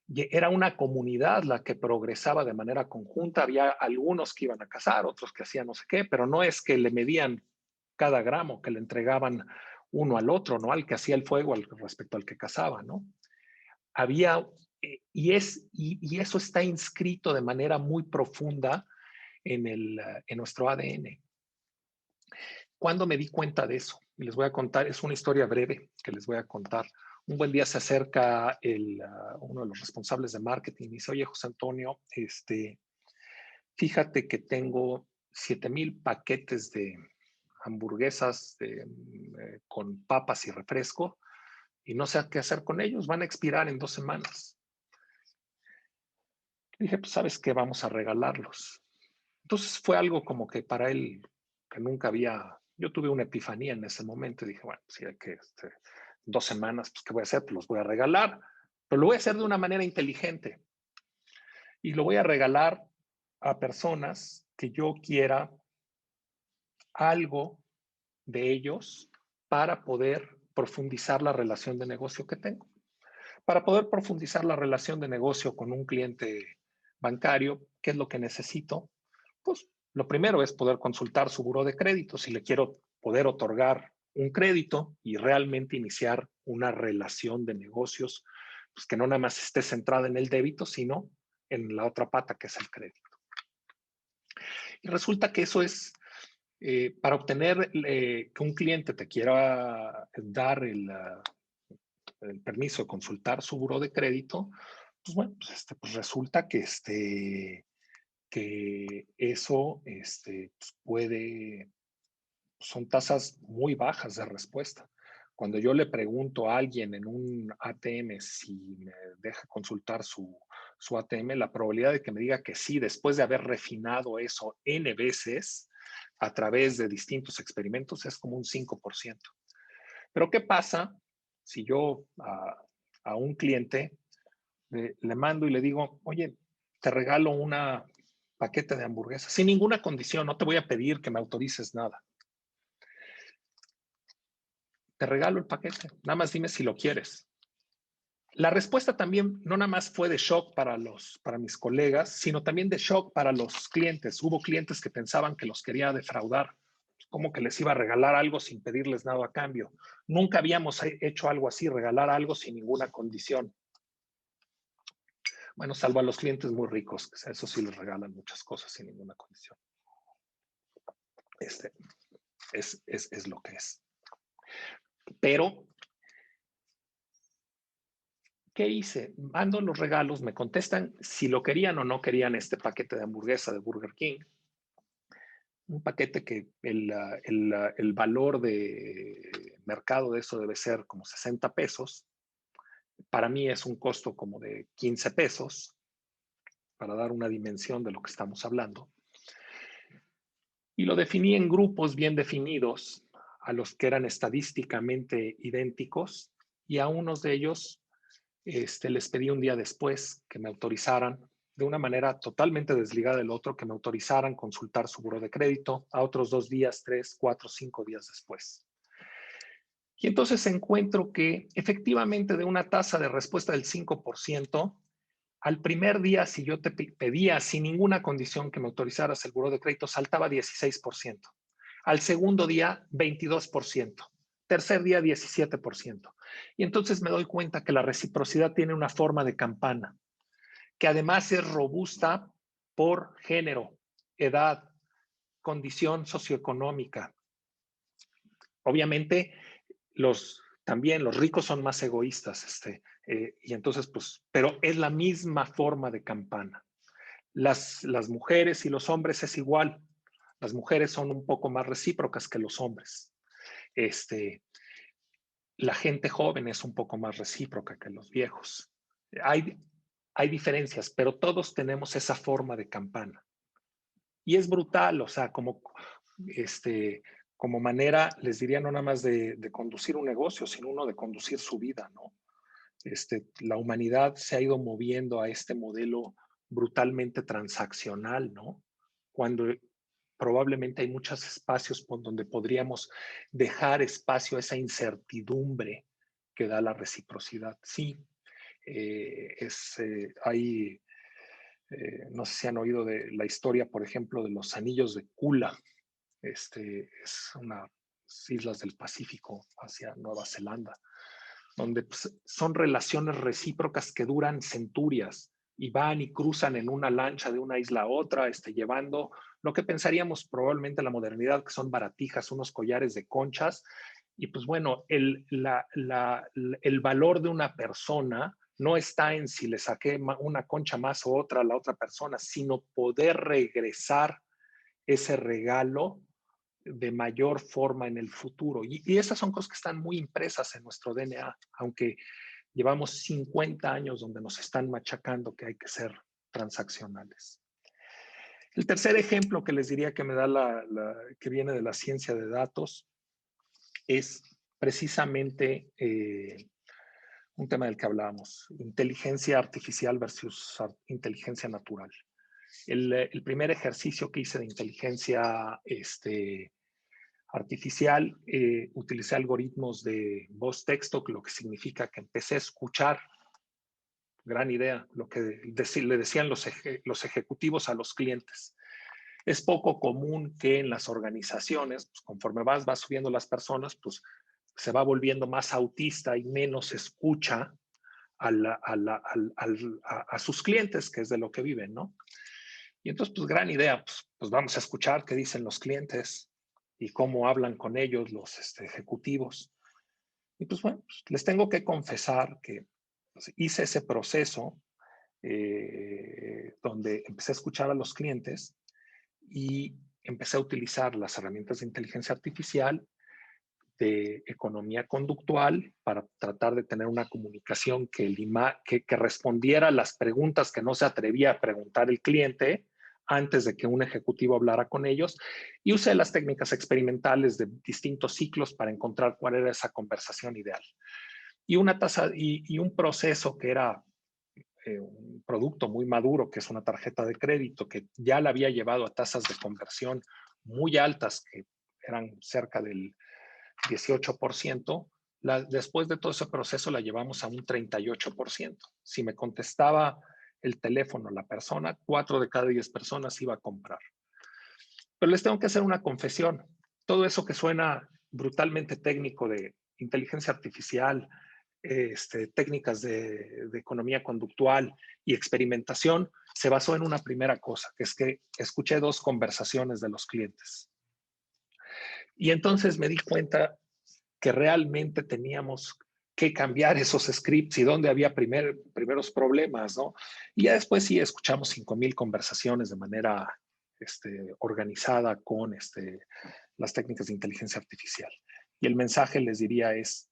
era una comunidad la que progresaba de manera conjunta, había algunos que iban a cazar, otros que hacían no sé qué, pero no es que le medían cada gramo, que le entregaban uno al otro, ¿no? Al que hacía el fuego respecto al que cazaba, ¿no? Había, y eso está inscrito de manera muy profunda en nuestro ADN. ¿Cuándo me di cuenta de eso? Y les voy a contar, es una historia breve que les voy a contar. Un buen día se acerca uno de los responsables de marketing y dice, oye, José Antonio, fíjate que tengo 7,000 paquetes de hamburguesas con papas y refresco y no sé qué hacer con ellos, van a expirar en 2 semanas. Dije, pues, ¿sabes qué? Vamos a regalarlos. Entonces fue algo como que para él, que nunca había, yo tuve una epifanía en ese momento y dije, bueno, si hay que 2 semanas, pues, ¿qué voy a hacer? Pues los voy a regalar, pero lo voy a hacer de una manera inteligente. Y lo voy a regalar a personas que yo quiera algo de ellos para poder profundizar la relación de negocio que tengo. Para poder profundizar la relación de negocio con un cliente bancario, ¿qué es lo que necesito? Pues lo primero es poder consultar su buró de crédito si le quiero poder otorgar un crédito y realmente iniciar una relación de negocios, pues que no nada más esté centrada en el débito, sino en la otra pata que es el crédito. Y resulta que eso es para obtener que un cliente te quiera dar el permiso de consultar su buró de crédito, pues bueno, pues resulta que, que eso pues puede, son tasas muy bajas de respuesta. Cuando yo le pregunto a alguien en un ATM si me deja consultar su ATM, la probabilidad de que me diga que sí, después de haber refinado eso N veces a través de distintos experimentos, es como un 5%. Pero ¿qué pasa si yo a un cliente le mando y le digo, oye, te regalo una paquete de hamburguesas sin ninguna condición, no te voy a pedir que me autorices nada. Te regalo el paquete, nada más dime si lo quieres. La respuesta también no nada más fue de shock para mis colegas, sino también de shock para los clientes. Hubo clientes que pensaban que los quería defraudar, como que les iba a regalar algo sin pedirles nada a cambio. Nunca habíamos hecho algo así, regalar algo sin ninguna condición. Bueno, salvo a los clientes muy ricos, que eso sí les regalan muchas cosas sin ninguna condición. Es lo que es. Pero, ¿qué hice? Mando los regalos, me contestan si lo querían o no querían este paquete de hamburguesa de Burger King. Un paquete que el valor de mercado de eso debe ser como 60 pesos. Para mí es un costo como de 15 pesos, para dar una dimensión de lo que estamos hablando. Y lo definí en grupos bien definidos, a los que eran estadísticamente idénticos, y a unos de ellos les pedí un día después que me autorizaran, de una manera totalmente desligada del otro, que me autorizaran consultar su buró de crédito, a otros 2 días, 3, 4, 5 días después. Y entonces encuentro que efectivamente de una tasa de respuesta del 5%, al primer día, si yo te pedía sin ninguna condición que me autorizaras el buró de crédito, saltaba 16%. Al segundo día, 22%. Tercer día, 17%. Y entonces me doy cuenta que la reciprocidad tiene una forma de campana, que además es robusta por género, edad, condición socioeconómica. Obviamente, también los ricos son más egoístas, y entonces, pues, pero es la misma forma de campana. Las mujeres y los hombres es igual. Las mujeres son un poco más recíprocas que los hombres. La gente joven es un poco más recíproca que los viejos. Hay diferencias, pero todos tenemos esa forma de campana. Y es brutal, o sea, como manera, les diría, no nada más de conducir un negocio, sino uno de conducir su vida, ¿no? La humanidad se ha ido moviendo a este modelo brutalmente transaccional, ¿no? Cuando probablemente hay muchos espacios por donde podríamos dejar espacio a esa incertidumbre que da la reciprocidad. Sí, no sé si han oído de la historia, por ejemplo, de los anillos de Kula. Es unas islas del Pacífico hacia Nueva Zelanda, donde pues, son relaciones recíprocas que duran centurias y van y cruzan en una lancha de una isla a otra, llevando lo que pensaríamos probablemente en la modernidad, que son baratijas, unos collares de conchas. Y pues bueno, el valor de una persona no está en si le saqué una concha más o otra a la otra persona, sino poder regresar ese regalo de mayor forma en el futuro. Y esas son cosas que están muy impresas en nuestro DNA, aunque llevamos 50 años donde nos están machacando que hay que ser transaccionales. El tercer ejemplo que les diría que me da que viene de la ciencia de datos es precisamente un tema del que hablábamos, inteligencia artificial versus inteligencia natural. El primer ejercicio que hice de inteligencia artificial, utilicé algoritmos de voz-texto, lo que significa que empecé a escuchar, gran idea, lo que le decían los ejecutivos a los clientes. Es poco común que en las organizaciones, pues, conforme va subiendo las personas, pues se va volviendo más autista y menos escucha a sus clientes, que es de lo que viven, ¿no? Y entonces, pues gran idea, pues vamos a escuchar qué dicen los clientes y cómo hablan con ellos los ejecutivos. Y pues bueno, pues, les tengo que confesar que pues, hice ese proceso donde empecé a escuchar a los clientes y empecé a utilizar las herramientas de inteligencia artificial, de economía conductual, para tratar de tener una comunicación que respondiera a las preguntas que no se atrevía a preguntar el cliente antes de que un ejecutivo hablara con ellos, y usé las técnicas experimentales de distintos ciclos para encontrar cuál era esa conversación ideal. Y una tasa y un proceso que era un producto muy maduro, que es una tarjeta de crédito, que ya la había llevado a tasas de conversión muy altas, que eran cerca del 18%, después de todo ese proceso la llevamos a un 38%. Si me contestaba el teléfono la persona, 4 de cada 10 personas iba a comprar. Pero les tengo que hacer una confesión. Todo eso que suena brutalmente técnico de inteligencia artificial, técnicas de economía conductual y experimentación, se basó en una primera cosa, que es que escuché 2 conversaciones de los clientes. Y entonces me di cuenta que realmente teníamos que cambiar esos scripts y dónde había primeros problemas, ¿no? Y ya después sí escuchamos 5,000 conversaciones de manera organizada con las técnicas de inteligencia artificial. Y el mensaje, les diría, es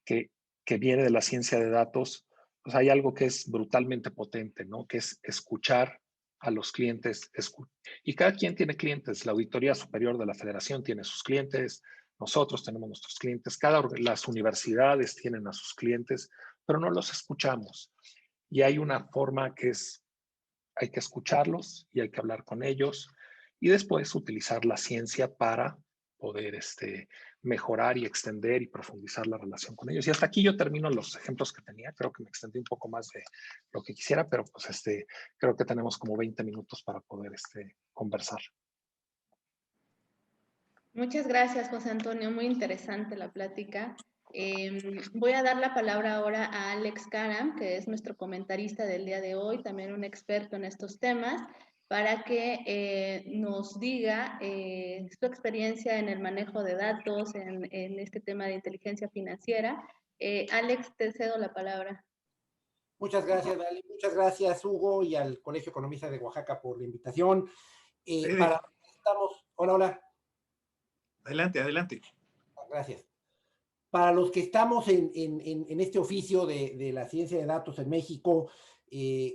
que viene de la ciencia de datos. Pues hay algo que es brutalmente potente, ¿no? Que es escuchar a los clientes. Y cada quien tiene clientes. La Auditoría Superior de la Federación tiene sus clientes, nosotros tenemos nuestros clientes, las universidades tienen a sus clientes, pero no los escuchamos. Y hay una forma que es, hay que escucharlos y hay que hablar con ellos y después utilizar la ciencia para poder mejorar y extender y profundizar la relación con ellos. Y hasta aquí yo termino los ejemplos que tenía. Creo que me extendí un poco más de lo que quisiera, pero pues creo que tenemos como 20 minutos para poder conversar. Muchas gracias, José Antonio. Muy interesante la plática. Voy a dar la palabra ahora a Alex Karam, que es nuestro comentarista del día de hoy, también un experto en estos temas, para que nos diga su experiencia en el manejo de datos, en este tema de inteligencia financiera. Alex, te cedo la palabra. Muchas gracias, Dali. Muchas gracias, Hugo, y al Colegio Economista de Oaxaca por la invitación. Hola, hola. Adelante, adelante. Gracias. Para los que estamos en este oficio de la ciencia de datos en México,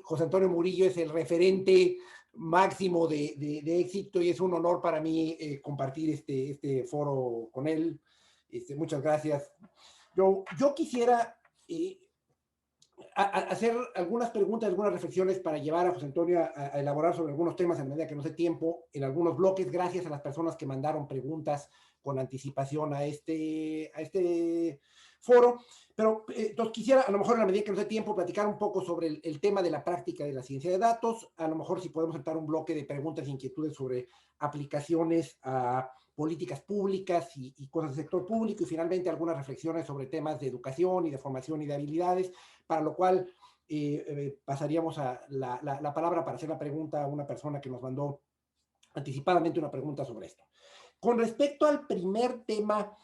José Antonio Murillo es el referente máximo de éxito y es un honor para mí compartir este foro con él. Muchas gracias. Yo quisiera hacer algunas preguntas, algunas reflexiones para llevar a José Antonio a elaborar sobre algunos temas en medida que nos dé tiempo, en algunos bloques, gracias a las personas que mandaron preguntas con anticipación a este foro. Pero entonces quisiera, a lo mejor en la medida que nos dé tiempo, platicar un poco sobre el tema de la práctica de la ciencia de datos. A lo mejor si podemos entrar un bloque de preguntas e inquietudes sobre aplicaciones a políticas públicas y cosas del sector público, y finalmente algunas reflexiones sobre temas de educación y de formación y de habilidades, para lo cual pasaríamos a la palabra para hacer la pregunta a una persona que nos mandó anticipadamente una pregunta sobre esto. Con respecto al primer tema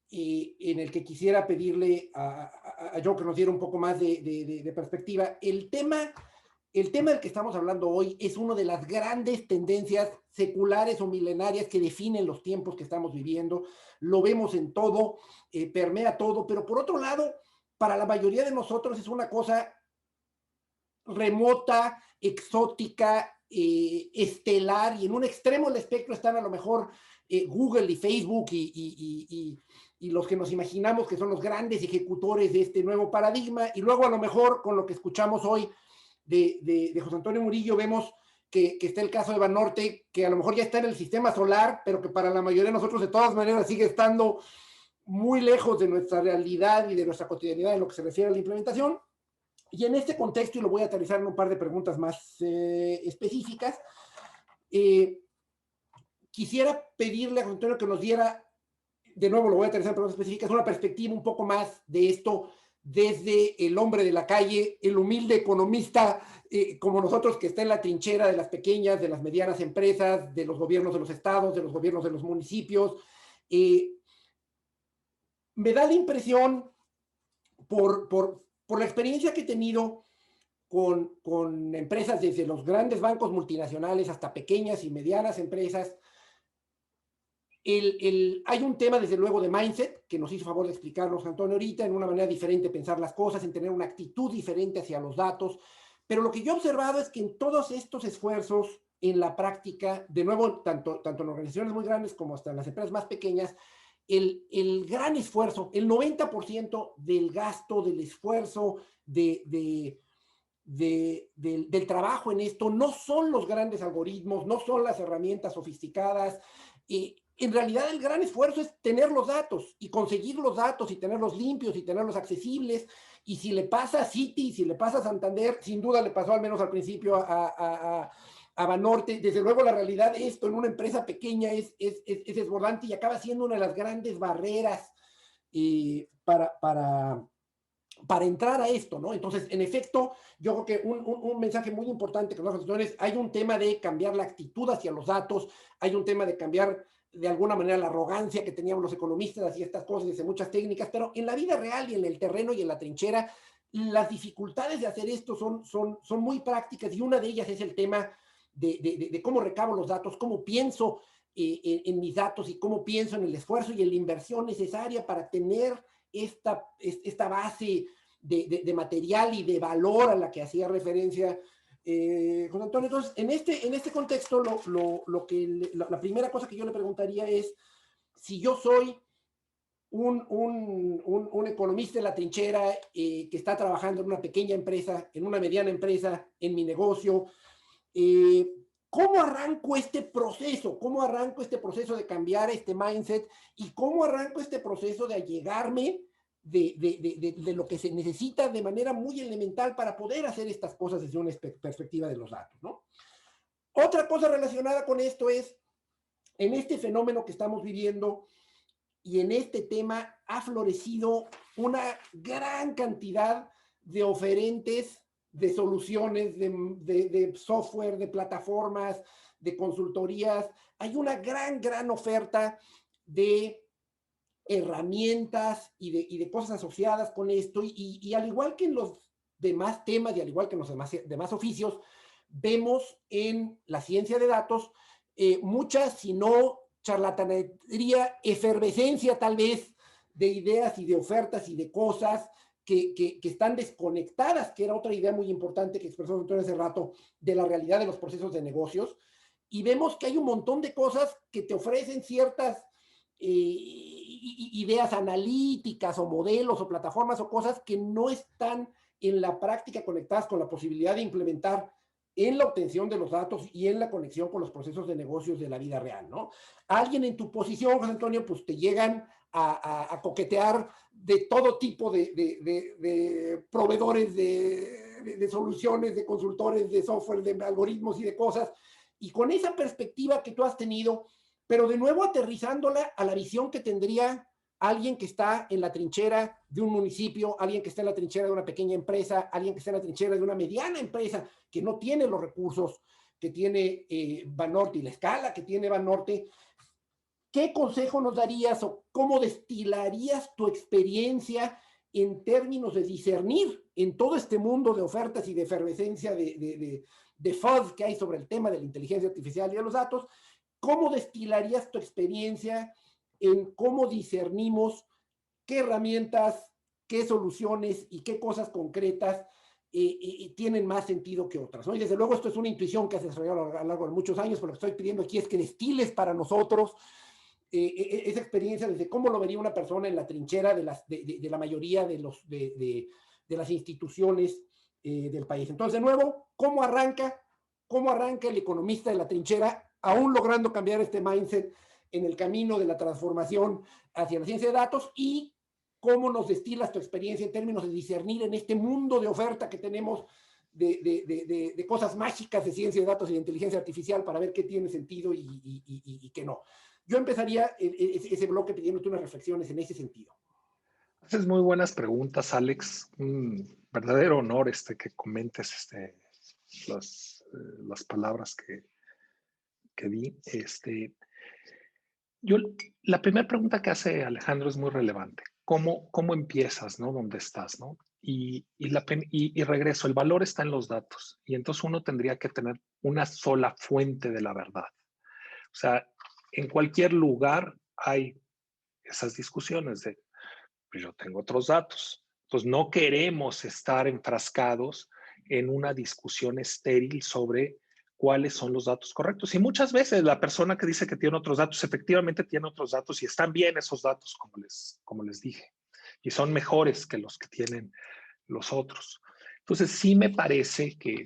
en el que quisiera pedirle a Joe que nos diera un poco más de perspectiva, el tema del que estamos hablando hoy es una de las grandes tendencias seculares o milenarias que definen los tiempos que estamos viviendo. Lo vemos en todo, permea todo, pero por otro lado, para la mayoría de nosotros es una cosa remota, exótica, estelar, y en un extremo del espectro están a lo mejor Google y Facebook y los que nos imaginamos que son los grandes ejecutores de este nuevo paradigma, y luego a lo mejor con lo que escuchamos hoy de José Antonio Murillo vemos que está el caso de Banorte, que a lo mejor ya está en el sistema solar, pero que para la mayoría de nosotros de todas maneras sigue estando muy lejos de nuestra realidad y de nuestra cotidianidad en lo que se refiere a la implementación. Y en este contexto, y lo voy a aterrizar en un par de preguntas más específicas, quisiera pedirle a José Antonio que nos diera, de nuevo lo voy a aterrizar en preguntas específicas, una perspectiva un poco más de esto desde el hombre de la calle, el humilde economista como nosotros, que está en la trinchera de las pequeñas, de las medianas empresas, de los gobiernos de los estados, de los gobiernos de los municipios. Me da la impresión, por la experiencia que he tenido con empresas desde los grandes bancos multinacionales hasta pequeñas y medianas empresas, hay un tema desde luego de mindset que nos hizo favor de explicarnos Antonio ahorita, en una manera diferente de pensar las cosas, en tener una actitud diferente hacia los datos, pero lo que yo he observado es que en todos estos esfuerzos en la práctica, de nuevo, tanto en organizaciones muy grandes como hasta en las empresas más pequeñas, el gran esfuerzo, el 90% del gasto, del esfuerzo, del trabajo en esto, no son los grandes algoritmos, no son las herramientas sofisticadas. En realidad el gran esfuerzo es tener los datos y conseguir los datos y tenerlos limpios y tenerlos accesibles. Y si le pasa a Citi, si le pasa a Santander, sin duda le pasó al menos al principio a Banorte. Desde luego la realidad de esto en una empresa pequeña es desbordante y acaba siendo una de las grandes barreras para entrar a esto, ¿no? Entonces, en efecto, yo creo que un mensaje muy importante que nos es, hay un tema de cambiar la actitud hacia los datos, hay un tema de cambiar de alguna manera la arrogancia que teníamos los economistas hacia estas cosas, desde muchas técnicas, pero en la vida real y en el terreno y en la trinchera, las dificultades de hacer esto son muy prácticas y una de ellas es el tema de cómo recabo los datos, cómo pienso en mis datos y cómo pienso en el esfuerzo y en la inversión necesaria para tener esta base de material y de valor a la que hacía referencia José Antonio. Entonces, en este contexto, la primera cosa que yo le preguntaría es si yo soy un economista de la trinchera que está trabajando en una pequeña empresa, en una mediana empresa, en mi negocio, ¿cómo arranco este proceso? ¿Cómo arranco este proceso de cambiar este mindset? ¿Y cómo arranco este proceso de allegarme de lo que se necesita de manera muy elemental para poder hacer estas cosas desde una perspectiva de los datos, ¿no? Otra cosa relacionada con esto es, en este fenómeno que estamos viviendo y en este tema ha florecido una gran cantidad de oferentes, de soluciones, de software, de plataformas, de consultorías. Hay una gran oferta de herramientas y de cosas asociadas con esto. Y al igual que en los demás temas y al igual que en los demás oficios, vemos en la ciencia de datos muchas, si no charlatanería, efervescencia tal vez de ideas y de ofertas y de cosas que están desconectadas, que era otra idea muy importante que expresó Antonio hace rato, de la realidad de los procesos de negocios. Y vemos que hay un montón de cosas que te ofrecen ciertas ideas analíticas o modelos o plataformas o cosas que no están en la práctica conectadas con la posibilidad de implementar en la obtención de los datos y en la conexión con los procesos de negocios de la vida real, ¿no? Alguien en tu posición, José Antonio, pues te llegan a coquetear de todo tipo de proveedores de soluciones, de consultores, de software, de algoritmos y de cosas, y con esa perspectiva que tú has tenido, pero de nuevo aterrizándola a la visión que tendría alguien que está en la trinchera de un municipio, alguien que está en la trinchera de una pequeña empresa, alguien que está en la trinchera de una mediana empresa que no tiene los recursos que tiene Banorte y la escala que tiene Banorte. ¿Qué consejo nos darías o cómo destilarías tu experiencia en términos de discernir en todo este mundo de ofertas y de efervescencia de fuzz que hay sobre el tema de la inteligencia artificial y de los datos? ¿Cómo destilarías tu experiencia en cómo discernimos qué herramientas, qué soluciones y qué cosas concretas tienen más sentido que otras, ¿no? Y desde luego esto es una intuición que has desarrollado a lo largo de muchos años, pero lo que estoy pidiendo aquí es que destiles para nosotros esa experiencia desde cómo lo vería una persona en la trinchera de la mayoría de las instituciones del país. Entonces, de nuevo, ¿cómo arranca el economista de la trinchera, aún logrando cambiar este mindset en el camino de la transformación hacia la ciencia de datos? Y cómo nos destilas tu experiencia en términos de discernir en este mundo de oferta que tenemos de cosas mágicas de ciencia de datos y de inteligencia artificial para ver qué tiene sentido y qué no. Yo empezaría ese bloque pidiéndote unas reflexiones en ese sentido. Haces muy buenas preguntas, Alex. Un verdadero honor que comentes las palabras que di. La primera pregunta que hace Alejandro es muy relevante. ¿Cómo empiezas, ¿no? ¿Dónde estás, ¿no? Y regreso, el valor está en los datos. Y entonces uno tendría que tener una sola fuente de la verdad. O sea, en cualquier lugar hay esas discusiones de, pues yo tengo otros datos. Entonces no queremos estar enfrascados en una discusión estéril sobre cuáles son los datos correctos. Y muchas veces la persona que dice que tiene otros datos, efectivamente tiene otros datos y están bien esos datos, como les dije, y son mejores que los que tienen los otros. Entonces sí me parece que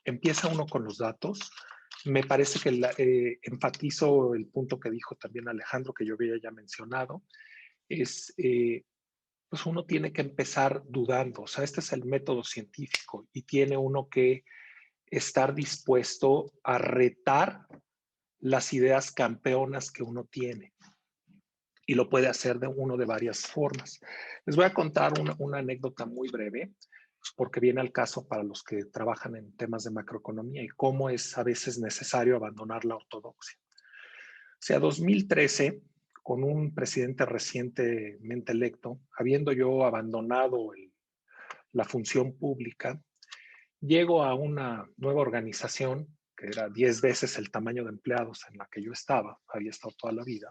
empieza uno con los datos. Me parece que enfatizo el punto que dijo también Alejandro, que yo había ya mencionado, pues uno tiene que empezar dudando. O sea, este es el método científico y tiene uno que estar dispuesto a retar las ideas campeonas que uno tiene. Y lo puede hacer de varias formas. Les voy a contar una anécdota muy breve, porque viene al caso para los que trabajan en temas de macroeconomía y cómo es a veces necesario abandonar la ortodoxia. O sea, 2013, con un presidente recientemente electo, habiendo yo abandonado la función pública, llego a una nueva organización que era 10 veces el tamaño de empleados en la que yo había estado toda la vida,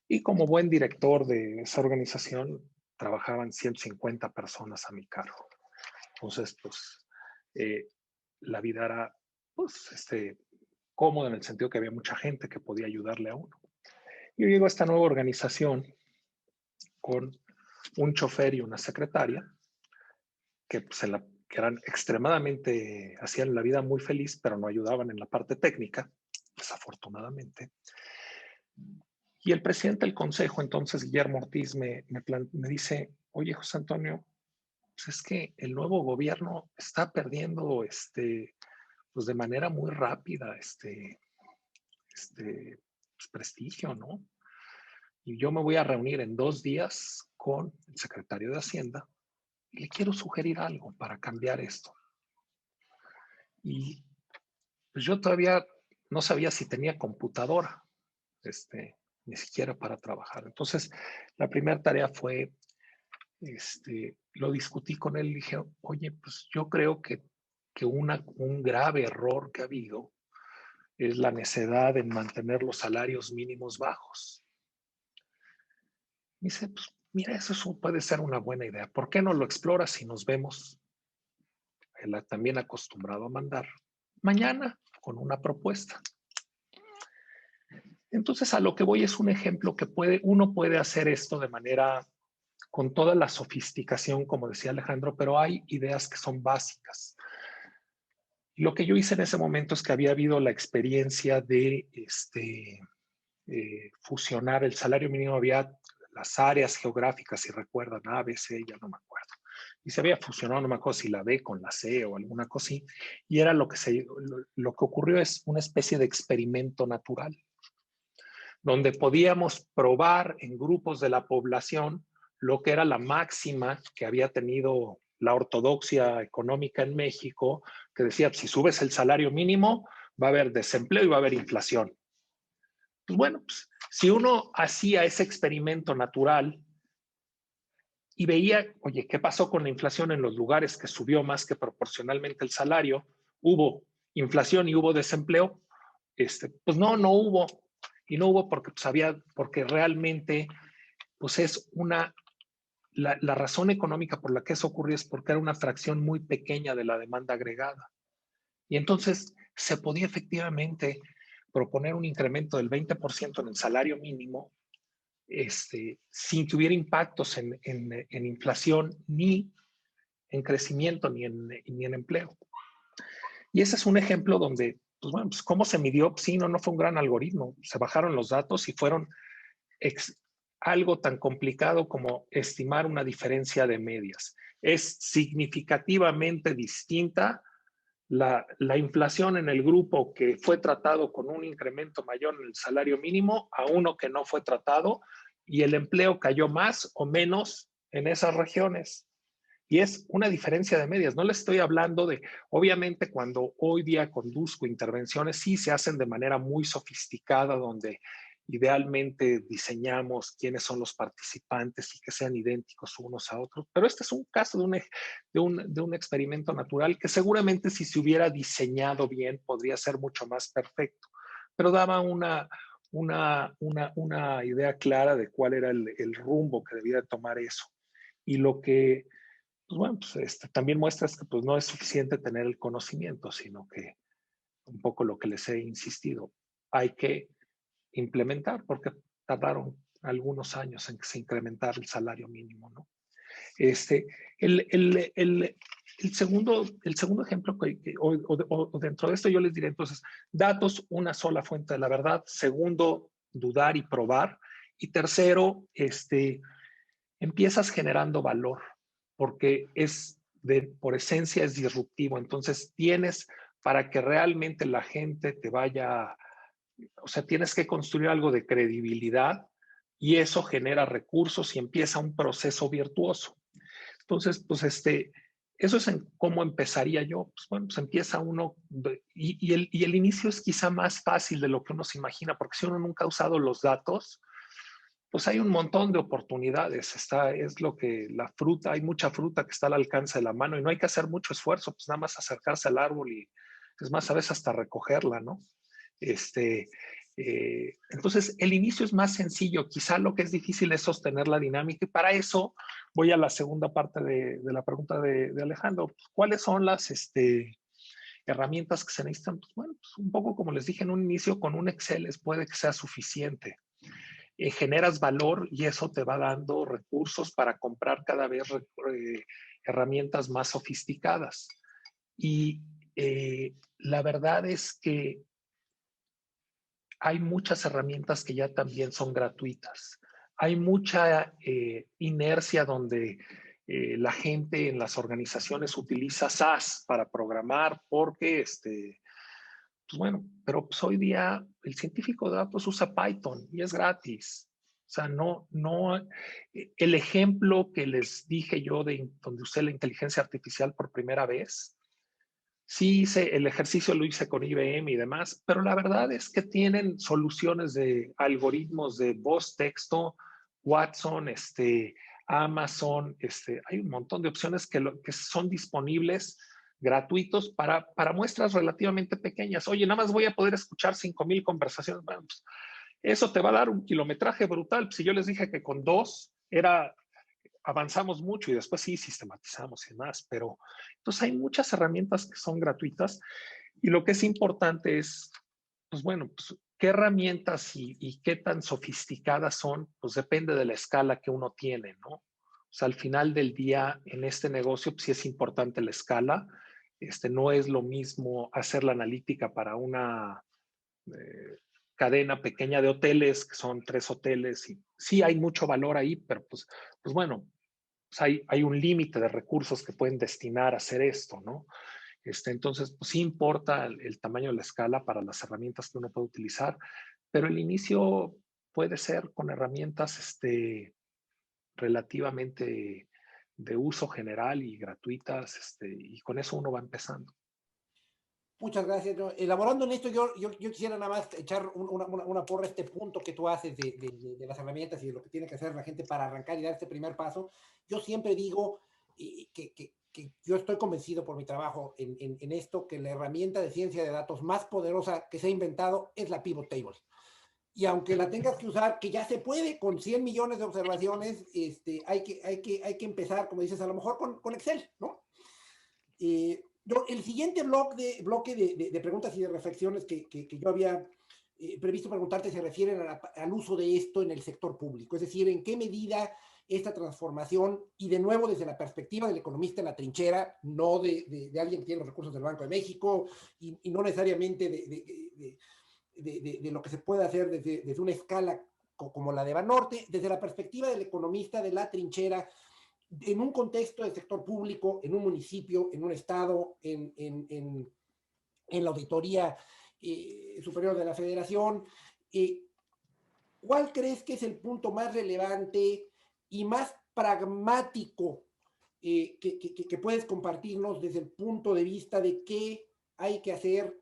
y como buen director de esa organización, trabajaban 150 personas a mi cargo. Entonces, pues, la vida era, pues, cómoda en el sentido que había mucha gente que podía ayudarle a uno. Yo llego a esta nueva organización con un chofer y una secretaria que, pues, que eran extremadamente, hacían la vida muy feliz, pero no ayudaban en la parte técnica, desafortunadamente. Y el presidente del consejo, entonces Guillermo Ortiz, me dice, oye, José Antonio, pues es que el nuevo gobierno está perdiendo pues de manera muy rápida pues prestigio, ¿no? Y yo me voy a reunir en 2 días con el secretario de Hacienda y le quiero sugerir algo para cambiar esto. Y pues yo todavía no sabía si tenía computadora, ni siquiera para trabajar. Entonces, la primera tarea fue, lo discutí con él y dije, oye, pues yo creo que un grave error que ha habido es la necedad en mantener los salarios mínimos bajos. Me dice, pues mira, eso puede ser una buena idea. ¿Por qué no lo exploras y nos vemos? Él también acostumbrado a mandar mañana con una propuesta. Entonces, a lo que voy es un ejemplo que uno puede hacer esto de manera con toda la sofisticación, como decía Alejandro, pero hay ideas que son básicas. Lo que yo hice en ese momento es que había habido la experiencia de fusionar el salario mínimo, había las áreas geográficas, si recuerdan, A, B, C, ya no me acuerdo. Y se había fusionado, no me acuerdo si la B con la C o alguna cosa así. Y era lo que ocurrió es una especie de experimento natural, donde podíamos probar en grupos de la población lo que era la máxima que había tenido la ortodoxia económica en México, que decía, si subes el salario mínimo, va a haber desempleo y va a haber inflación. Pues bueno, pues, si uno hacía ese experimento natural y veía, oye, ¿qué pasó con la inflación en los lugares que subió más que proporcionalmente el salario? ¿Hubo inflación y hubo desempleo? Pues no hubo. Y no hubo porque realmente, pues es la razón económica por la que eso ocurrió es porque era una fracción muy pequeña de la demanda agregada. Y entonces se podía efectivamente proponer un incremento del 20% en el salario mínimo, sin que hubiera impactos en inflación, ni en crecimiento, ni en empleo. Y ese es un ejemplo donde, pues bueno, pues ¿cómo se midió? Sí, no fue un gran algoritmo. Se bajaron los datos y fueron algo tan complicado como estimar una diferencia de medias. Es significativamente distinta la inflación en el grupo que fue tratado con un incremento mayor en el salario mínimo a uno que no fue tratado, y el empleo cayó más o menos en esas regiones. Y es una diferencia de medias. No le estoy hablando de, obviamente, cuando hoy día conduzco intervenciones, sí se hacen de manera muy sofisticada, donde idealmente diseñamos quiénes son los participantes y que sean idénticos unos a otros. Pero este es un caso de un experimento natural que seguramente, si se hubiera diseñado bien, podría ser mucho más perfecto. Pero daba una idea clara de cuál era el rumbo que debía tomar eso. Y lo que pues bueno, pues también muestra que pues no es suficiente tener el conocimiento, sino que un poco lo que les he insistido, hay que implementar, porque tardaron algunos años en que se incrementara el salario mínimo, ¿no? Este, el, el, el, el segundo ejemplo, o dentro de esto yo les diré entonces, datos, una sola fuente de la verdad. Segundo, dudar y probar. Y tercero, empiezas generando valor, porque por esencia es disruptivo. Entonces tienes, para que realmente la gente te vaya, o sea, tienes que construir algo de credibilidad, y eso genera recursos y empieza un proceso virtuoso. Entonces, pues eso es cómo empezaría yo. Pues bueno, pues empieza uno, y el inicio es quizá más fácil de lo que uno se imagina, porque si uno nunca ha usado los datos, pues hay un montón de oportunidades. Es lo que la fruta, hay mucha fruta que está al alcance de la mano y no hay que hacer mucho esfuerzo, pues nada más acercarse al árbol y, es más, a veces hasta recogerla, ¿no? Entonces, el inicio es más sencillo. Quizá lo que es difícil es sostener la dinámica, y para eso voy a la segunda parte de la pregunta de Alejandro. ¿Cuáles son las herramientas que se necesitan? Pues bueno, pues un poco como les dije en un inicio, con un Excel puede que sea suficiente. Generas valor y eso te va dando recursos para comprar cada vez herramientas más sofisticadas. Y la verdad es que hay muchas herramientas que ya también son gratuitas. Hay mucha inercia donde la gente en las organizaciones utiliza SAS para programar, porque pues bueno, pero pues hoy día el científico de datos usa Python y es gratis. O sea, el ejemplo que les dije yo de donde usé la inteligencia artificial por primera vez, sí hice el ejercicio, lo hice con IBM y demás, pero la verdad es que tienen soluciones de algoritmos de voz-texto, Watson, Amazon, hay un montón de opciones que son disponibles gratuitos para muestras relativamente pequeñas. Oye, nada más voy a poder escuchar 5,000 conversaciones. Bueno, pues, eso te va a dar un kilometraje brutal. Si yo les dije que con 2 avanzamos mucho y después sí sistematizamos y demás, pero entonces hay muchas herramientas que son gratuitas, y lo que es importante es, pues bueno, pues, qué herramientas y qué tan sofisticadas son, pues depende de la escala que uno tiene, ¿no? O sea, al final del día en este negocio pues sí es importante la escala. No es lo mismo hacer la analítica para una cadena pequeña de hoteles, que son 3 hoteles, y sí hay mucho valor ahí, pero pues bueno, pues hay un límite de recursos que pueden destinar a hacer esto, ¿no? Entonces, pues sí importa el tamaño de la escala para las herramientas que uno puede utilizar, pero el inicio puede ser con herramientas relativamente de uso general y gratuitas, y con eso uno va empezando. Muchas gracias. Elaborando en esto, yo quisiera nada más echar una porra a este punto que tú haces de las herramientas y de lo que tiene que hacer la gente para arrancar y dar este primer paso. Yo siempre digo que yo estoy convencido por mi trabajo en esto, que la herramienta de ciencia de datos más poderosa que se ha inventado es la Pivot Table. Y aunque la tengas que usar, que ya se puede con 100 millones de observaciones, hay que empezar, como dices, a lo mejor con Excel, ¿no? El siguiente bloque de preguntas y de reflexiones que yo había previsto preguntarte se refieren al uso de esto en el sector público, es decir, en qué medida esta transformación, y de nuevo desde la perspectiva del economista en la trinchera, no de alguien que tiene los recursos del Banco de México, y no necesariamente de lo que se puede hacer desde una escala como la de Banorte, desde la perspectiva del economista de la trinchera, en un contexto del sector público, en un municipio, en un estado, en la auditoría superior de la federación, ¿cuál crees que es el punto más relevante y más pragmático que puedes compartirnos desde el punto de vista de qué hay que hacer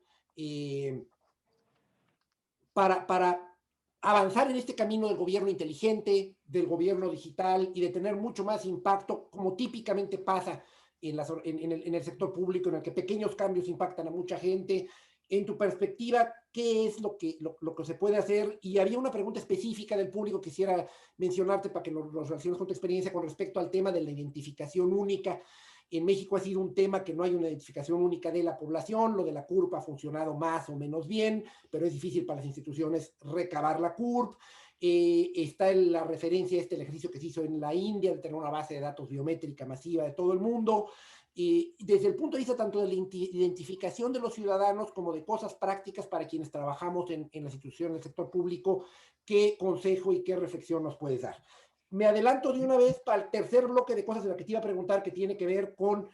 para avanzar en este camino del gobierno inteligente, del gobierno digital y de tener mucho más impacto, como típicamente pasa en el sector público, en el que pequeños cambios impactan a mucha gente? En tu perspectiva, ¿qué es lo que se puede hacer? Y había una pregunta específica del público que quisiera mencionarte para que nos relaciones con tu experiencia con respecto al tema de la identificación única. En México ha sido un tema que no hay una identificación única de la población, lo de la CURP ha funcionado más o menos bien, pero es difícil para las instituciones recabar la CURP. Está la referencia el ejercicio que se hizo en la India, de tener una base de datos biométrica masiva de todo el mundo. Desde el punto de vista tanto de la identificación de los ciudadanos como de cosas prácticas para quienes trabajamos en las instituciones del sector público, ¿qué consejo y qué reflexión nos puedes dar? Me adelanto de una vez para el tercer bloque de cosas de las que te iba a preguntar, que tiene que ver con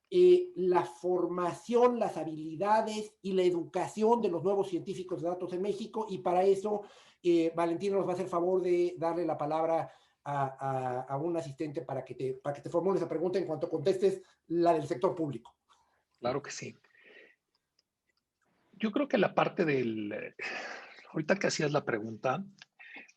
la formación, las habilidades y la educación de los nuevos científicos de datos en México, y para eso Valentina nos va a hacer favor de darle la palabra a un asistente para que te formule esa pregunta en cuanto contestes la del sector público. Claro que sí. Yo creo que la parte ahorita que hacías la pregunta,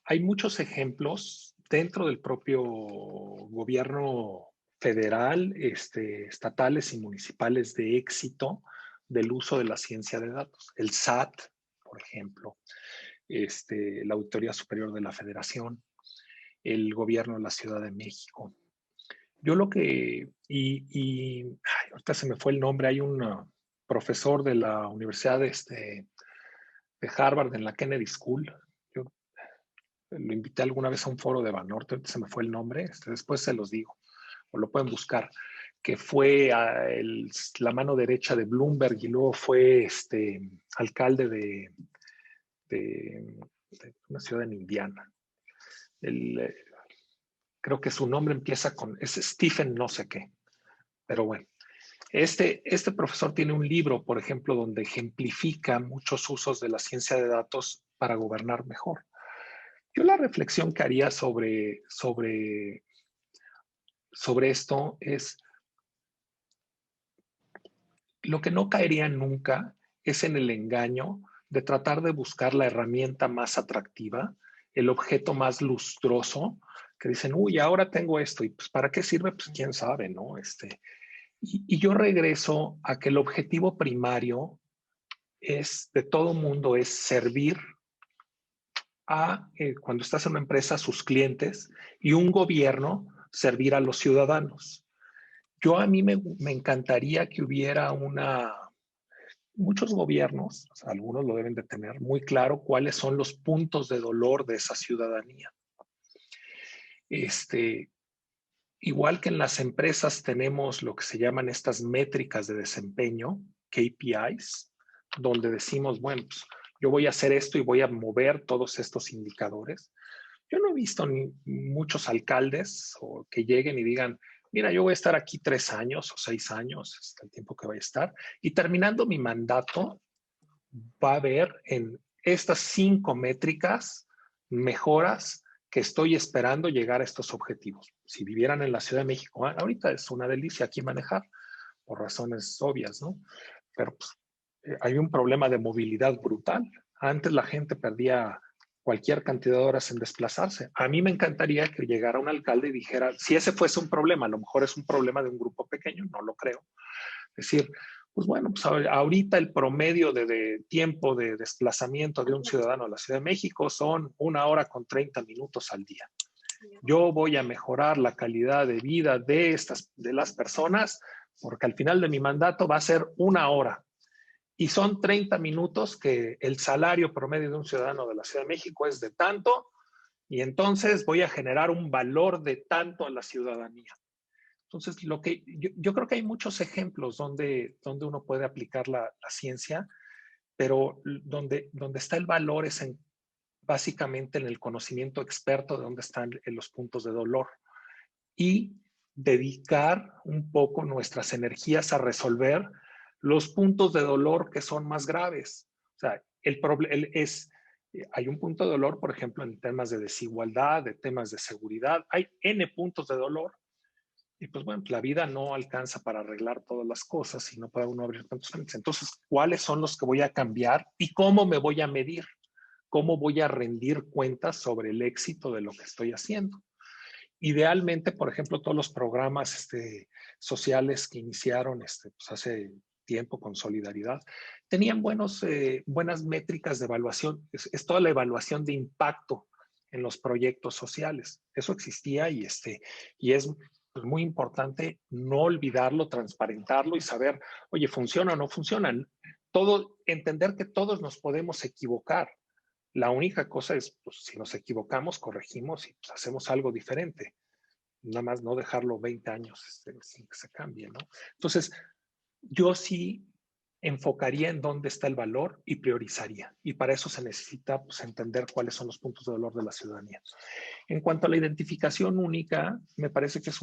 hay muchos ejemplos dentro del propio gobierno federal, estatales y municipales de éxito del uso de la ciencia de datos. El SAT, por ejemplo, la Auditoría Superior de la Federación, el gobierno de la Ciudad de México. Yo ahorita se me fue el nombre, hay un profesor de la Universidad de Harvard en la Kennedy School. Yo lo invité alguna vez a un foro de Banorte, ahorita se me fue el nombre, después se los digo, o lo pueden buscar, que fue la mano derecha de Bloomberg y luego fue alcalde de una ciudad en Indiana. Creo que su nombre empieza es Stephen no sé qué, pero bueno. Este profesor tiene un libro, por ejemplo, donde ejemplifica muchos usos de la ciencia de datos para gobernar mejor. Yo la reflexión que haría sobre esto es, lo que no caería nunca es en el engaño de tratar de buscar la herramienta más atractiva, el objeto más lustroso, que dicen, uy, ahora tengo esto, y pues ¿para qué sirve? Pues quién sabe, ¿no? Y yo regreso a que el objetivo primario de todo mundo es servir cuando estás en una empresa, a sus clientes, y un gobierno servir a los ciudadanos. A mí me encantaría que hubiera muchos gobiernos, o sea, algunos lo deben de tener muy claro, cuáles son los puntos de dolor de esa ciudadanía. Igual que en las empresas tenemos lo que se llaman estas métricas de desempeño, KPIs, donde decimos, bueno, pues yo voy a hacer esto y voy a mover todos estos indicadores. Yo no he visto muchos alcaldes que lleguen y digan, mira, yo voy a estar aquí 3 años o 6 años, hasta el tiempo que voy a estar, y terminando mi mandato va a haber en estas 5 métricas mejoras que estoy esperando llegar a estos objetivos. Si vivieran en la Ciudad de México, ahorita es una delicia aquí manejar, por razones obvias, ¿no? Pero pues, hay un problema de movilidad brutal. Antes la gente perdía cualquier cantidad de horas en desplazarse. A mí me encantaría que llegara un alcalde y dijera, si ese fuese un problema, a lo mejor es un problema de un grupo pequeño, no lo creo. Es decir, pues bueno, pues ahorita el promedio de tiempo de desplazamiento de un ciudadano a la Ciudad de México son 1 hora con 30 minutos al día. Yo voy a mejorar la calidad de vida de las personas porque al final de mi mandato va a ser 1 hora. Y son 30 minutos que el salario promedio de un ciudadano de la Ciudad de México es de tanto, y entonces voy a generar un valor de tanto a la ciudadanía. Entonces, yo creo que hay muchos ejemplos donde uno puede aplicar la ciencia, pero donde está el valor es en básicamente en el conocimiento experto de dónde están los puntos de dolor y dedicar un poco nuestras energías a resolver los puntos de dolor que son más graves. O sea, hay un punto de dolor, por ejemplo, en temas de desigualdad, de temas de seguridad. Hay N puntos de dolor. Y pues bueno, la vida no alcanza para arreglar todas las cosas y no puede uno abrir tantos frentes. Entonces, ¿cuáles son los que voy a cambiar y cómo me voy a medir? ¿Cómo voy a rendir cuentas sobre el éxito de lo que estoy haciendo? Idealmente, por ejemplo, todos los programas sociales que iniciaron pues hace tiempo con Solidaridad, tenían buenas métricas de evaluación. Es toda la evaluación de impacto en los proyectos sociales. Eso existía y es pues, muy importante no olvidarlo, transparentarlo y saber, oye, ¿funciona o no funciona? Entender que todos nos podemos equivocar. La única cosa es, pues, si nos equivocamos, corregimos y pues, hacemos algo diferente. Nada más no dejarlo 20 años sin que se cambie, ¿no? Entonces, yo sí enfocaría en dónde está el valor y priorizaría. Y para eso se necesita pues, entender cuáles son los puntos de dolor de la ciudadanía. En cuanto a la identificación única, me parece que es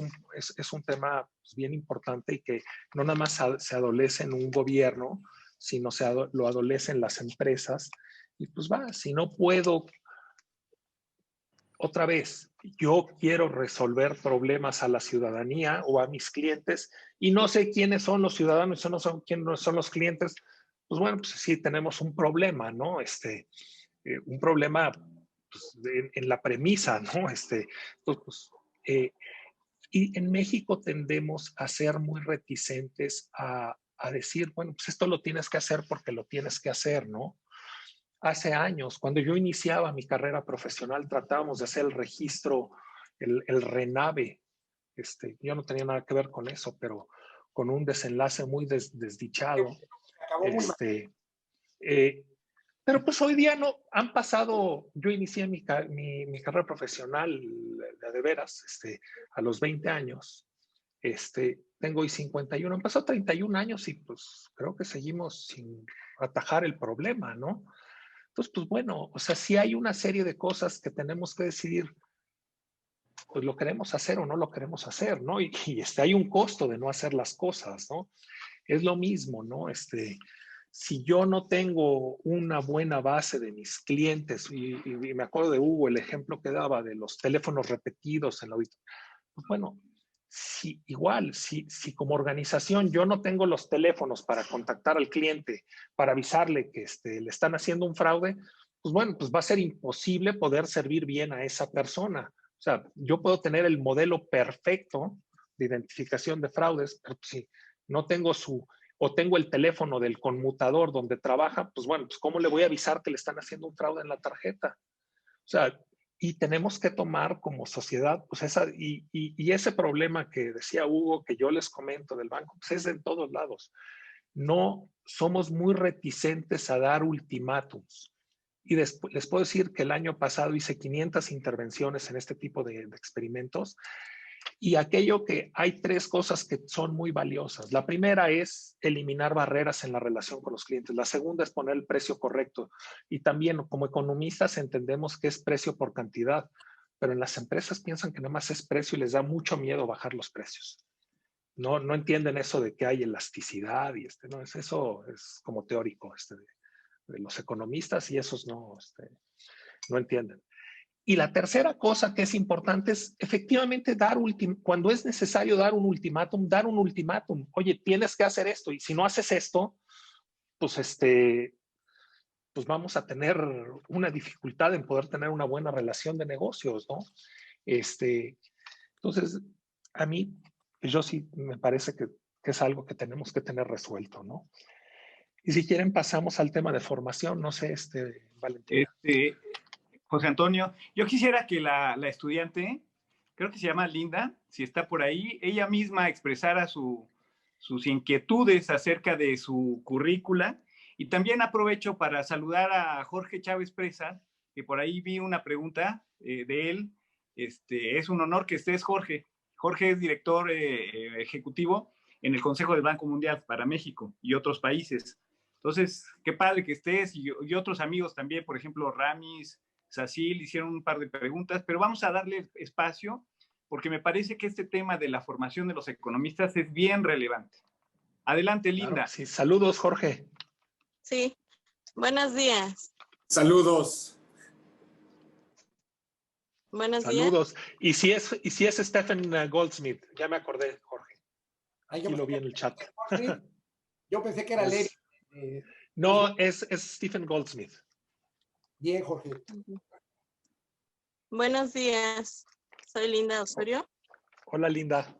un tema pues, bien importante y que no nada más se adolece en un gobierno, sino lo adolecen las empresas. Y pues va, si no puedo, otra vez, yo quiero resolver problemas a la ciudadanía o a mis clientes y no sé quiénes son los ciudadanos y no son quiénes son los clientes, pues bueno, pues sí tenemos un problema, ¿no? Un problema pues, en la premisa, ¿no? Entonces, pues, y en México tendemos a ser muy reticentes a decir, bueno, pues esto lo tienes que hacer porque lo tienes que hacer, ¿no? Hace años, cuando yo iniciaba mi carrera profesional, tratábamos de hacer el registro, el RENAVE. Yo no tenía nada que ver con eso, pero con un desenlace muy desdichado. Acabó muy mal. Pero pues hoy día no, han pasado, yo inicié mi carrera profesional de veras, a los 20 años. Tengo hoy 51, han pasado 31 años y pues creo que seguimos sin atajar el problema, ¿no? Entonces, pues bueno, o sea, sí hay una serie de cosas que tenemos que decidir, pues lo queremos hacer o no lo queremos hacer, ¿no? Y hay un costo de no hacer las cosas, ¿no? Es lo mismo, ¿no? Si yo no tengo una buena base de mis clientes, y me acuerdo de Hugo, el ejemplo que daba de los teléfonos repetidos en la auditoría, pues bueno, si como organización yo no tengo los teléfonos para contactar al cliente, para avisarle que le están haciendo un fraude, pues bueno, pues va a ser imposible poder servir bien a esa persona. O sea, yo puedo tener el modelo perfecto de identificación de fraudes, pero si no tengo o tengo el teléfono del conmutador donde trabaja, pues bueno, pues ¿cómo le voy a avisar que le están haciendo un fraude en la tarjeta? O sea, y tenemos que tomar como sociedad, pues ese problema que decía Hugo, que yo les comento del banco, pues es en todos lados. No somos muy reticentes a dar ultimátums. Y después, les puedo decir que el año pasado hice 500 intervenciones en este tipo de experimentos. Y aquello que hay tres cosas que son muy valiosas. La primera es eliminar barreras en la relación con los clientes. La segunda es poner el precio correcto. Y también como economistas entendemos que es precio por cantidad, pero en las empresas piensan que nada más es precio y les da mucho miedo bajar los precios. No entienden eso de que hay elasticidad y no, eso es como teórico de los economistas y esos no entienden. Y la tercera cosa que es importante es efectivamente cuando es necesario dar un ultimátum, dar un ultimátum. Oye, tienes que hacer esto y si no haces esto, pues pues vamos a tener una dificultad en poder tener una buena relación de negocios, ¿no? Entonces, a mí, yo sí me parece que es algo que tenemos que tener resuelto, ¿no? Y si quieren pasamos al tema de formación, no sé, Valentina. José Antonio, yo quisiera que la estudiante, creo que se llama Linda, si está por ahí, ella misma expresara sus inquietudes acerca de su currícula. Y también aprovecho para saludar a Jorge Chávez Presa, que por ahí vi una pregunta de él. Es un honor que estés, Jorge. Jorge es director ejecutivo en el Consejo del Banco Mundial para México y otros países. Entonces, qué padre que estés y otros amigos también, por ejemplo, Ramis, Sacil, hicieron un par de preguntas, pero vamos a darle espacio porque me parece que este tema de la formación de los economistas es bien relevante. Adelante, Linda. Claro, sí, saludos, Jorge. Sí, buenos días. Saludos. Buenos Saludos. Y si es Stephen Goldsmith, ya me acordé, Jorge. Aquí lo vi en el chat. Yo pensé que era Levi. No, es Stephen Goldsmith. Bien, Jorge. Buenos días. Soy Linda Osorio. Hola, Linda.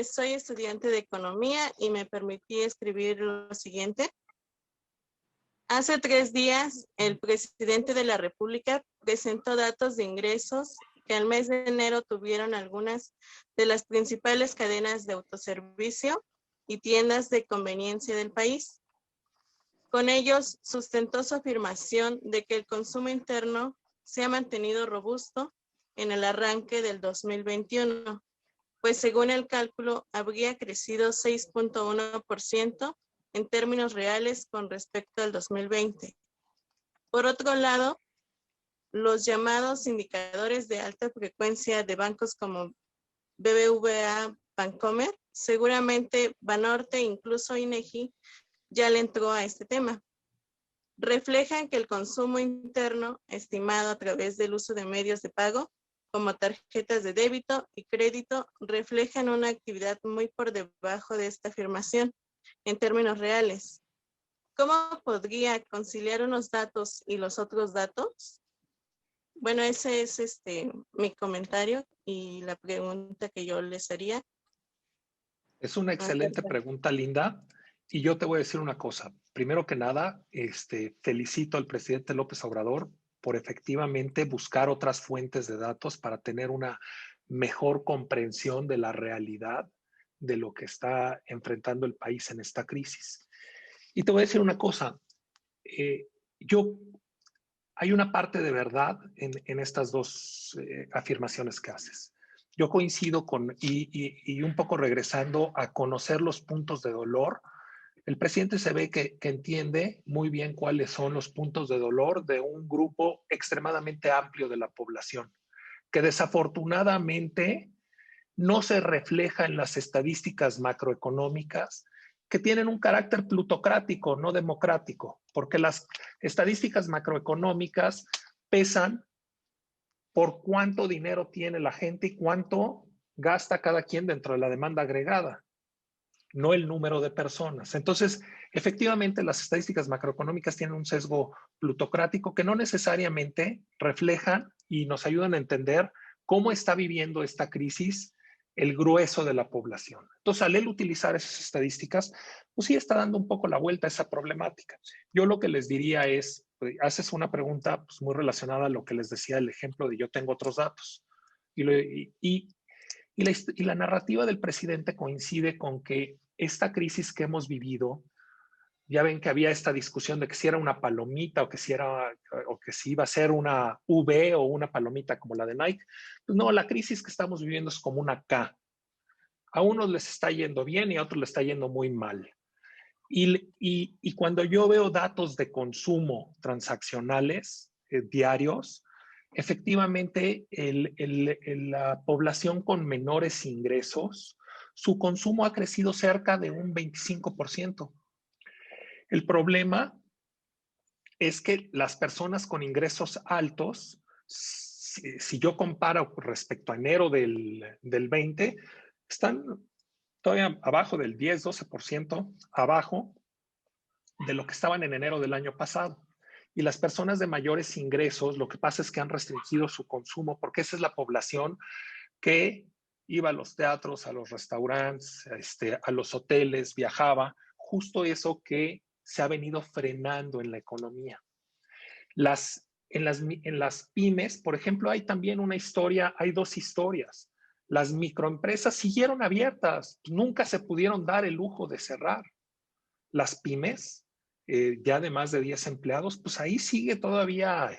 Soy estudiante de economía y me permití escribir lo siguiente. Hace 3 días, el presidente de la República presentó datos de ingresos que al mes de enero tuvieron algunas de las principales cadenas de autoservicio y tiendas de conveniencia del país. Con ellos sustentó su afirmación de que el consumo interno se ha mantenido robusto en el arranque del 2021, pues según el cálculo habría crecido 6.1% en términos reales con respecto al 2020. Por otro lado, los llamados indicadores de alta frecuencia de bancos como BBVA, Bancomer, seguramente Banorte e incluso INEGI ya le entró a este tema. Reflejan que el consumo interno, estimado a través del uso de medios de pago, como tarjetas de débito y crédito, reflejan una actividad muy por debajo de esta afirmación en términos reales. ¿Cómo podría conciliar unos datos y los otros datos? Bueno, ese es mi comentario y la pregunta que yo les haría. Es una excelente pregunta, Linda. Y yo te voy a decir una cosa. Primero que nada, felicito al presidente López Obrador por efectivamente buscar otras fuentes de datos para tener una mejor comprensión de la realidad de lo que está enfrentando el país en esta crisis. Y te voy a decir una cosa. Hay una parte de verdad en estas dos afirmaciones que haces. Yo coincido y un poco regresando a conocer los puntos de dolor. El presidente se ve que entiende muy bien cuáles son los puntos de dolor de un grupo extremadamente amplio de la población, que desafortunadamente no se refleja en las estadísticas macroeconómicas que tienen un carácter plutocrático, no democrático, porque las estadísticas macroeconómicas pesan por cuánto dinero tiene la gente y cuánto gasta cada quien dentro de la demanda agregada, no el número de personas. Entonces, efectivamente, las estadísticas macroeconómicas tienen un sesgo plutocrático que no necesariamente reflejan y nos ayudan a entender cómo está viviendo esta crisis el grueso de la población. Entonces, al él utilizar esas estadísticas, pues sí está dando un poco la vuelta a esa problemática. Yo lo que les diría es, haces una pregunta pues, muy relacionada a lo que les decía el ejemplo de yo tengo otros datos. Y la narrativa del presidente coincide con que esta crisis que hemos vivido, ya ven que había esta discusión de que si era una palomita o que si iba a ser una V o una palomita como la de Nike. Pues no, la crisis que estamos viviendo es como una K. A unos les está yendo bien y a otros les está yendo muy mal. Y cuando yo veo datos de consumo transaccionales diarios, efectivamente la población con menores ingresos, su consumo ha crecido cerca de un 25%. El problema es que las personas con ingresos altos, si yo comparo respecto a enero del 20, están todavía abajo del 10-12%, abajo de lo que estaban en enero del año pasado. Y las personas de mayores ingresos, lo que pasa es que han restringido su consumo porque esa es la población que iba a los teatros, a los restaurantes, a los hoteles, viajaba, justo eso que se ha venido frenando en la economía. En las pymes, por ejemplo, hay también hay dos historias. Las microempresas siguieron abiertas, nunca se pudieron dar el lujo de cerrar. Las pymes, ya de más de 10 empleados, pues ahí sigue todavía,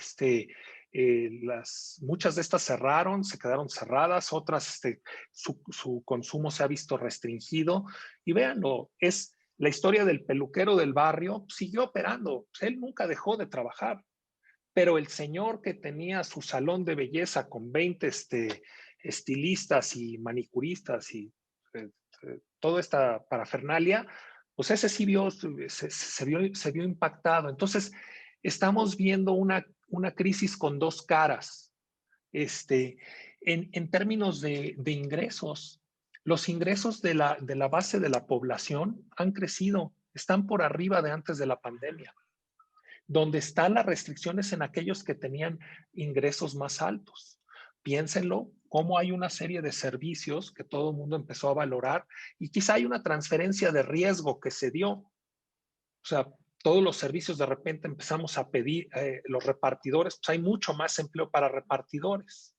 muchas de estas cerraron, se quedaron cerradas, otras su consumo se ha visto restringido. Y véanlo, es la historia del peluquero del barrio, siguió operando, él nunca dejó de trabajar. pero el señor que tenía su salón de belleza con 20 estilistas y manicuristas y toda esta parafernalia, pues ese sí se vio impactado. Entonces, estamos viendo una crisis con dos caras. En términos de ingresos, los ingresos de la base de la población han crecido, están por arriba de antes de la pandemia. Donde están las restricciones en aquellos que tenían ingresos más altos. Piénsenlo, cómo hay una serie de servicios que todo el mundo empezó a valorar y quizá hay una transferencia de riesgo que se dio. O sea, todos los servicios de repente empezamos a pedir, los repartidores, pues hay mucho más empleo para repartidores.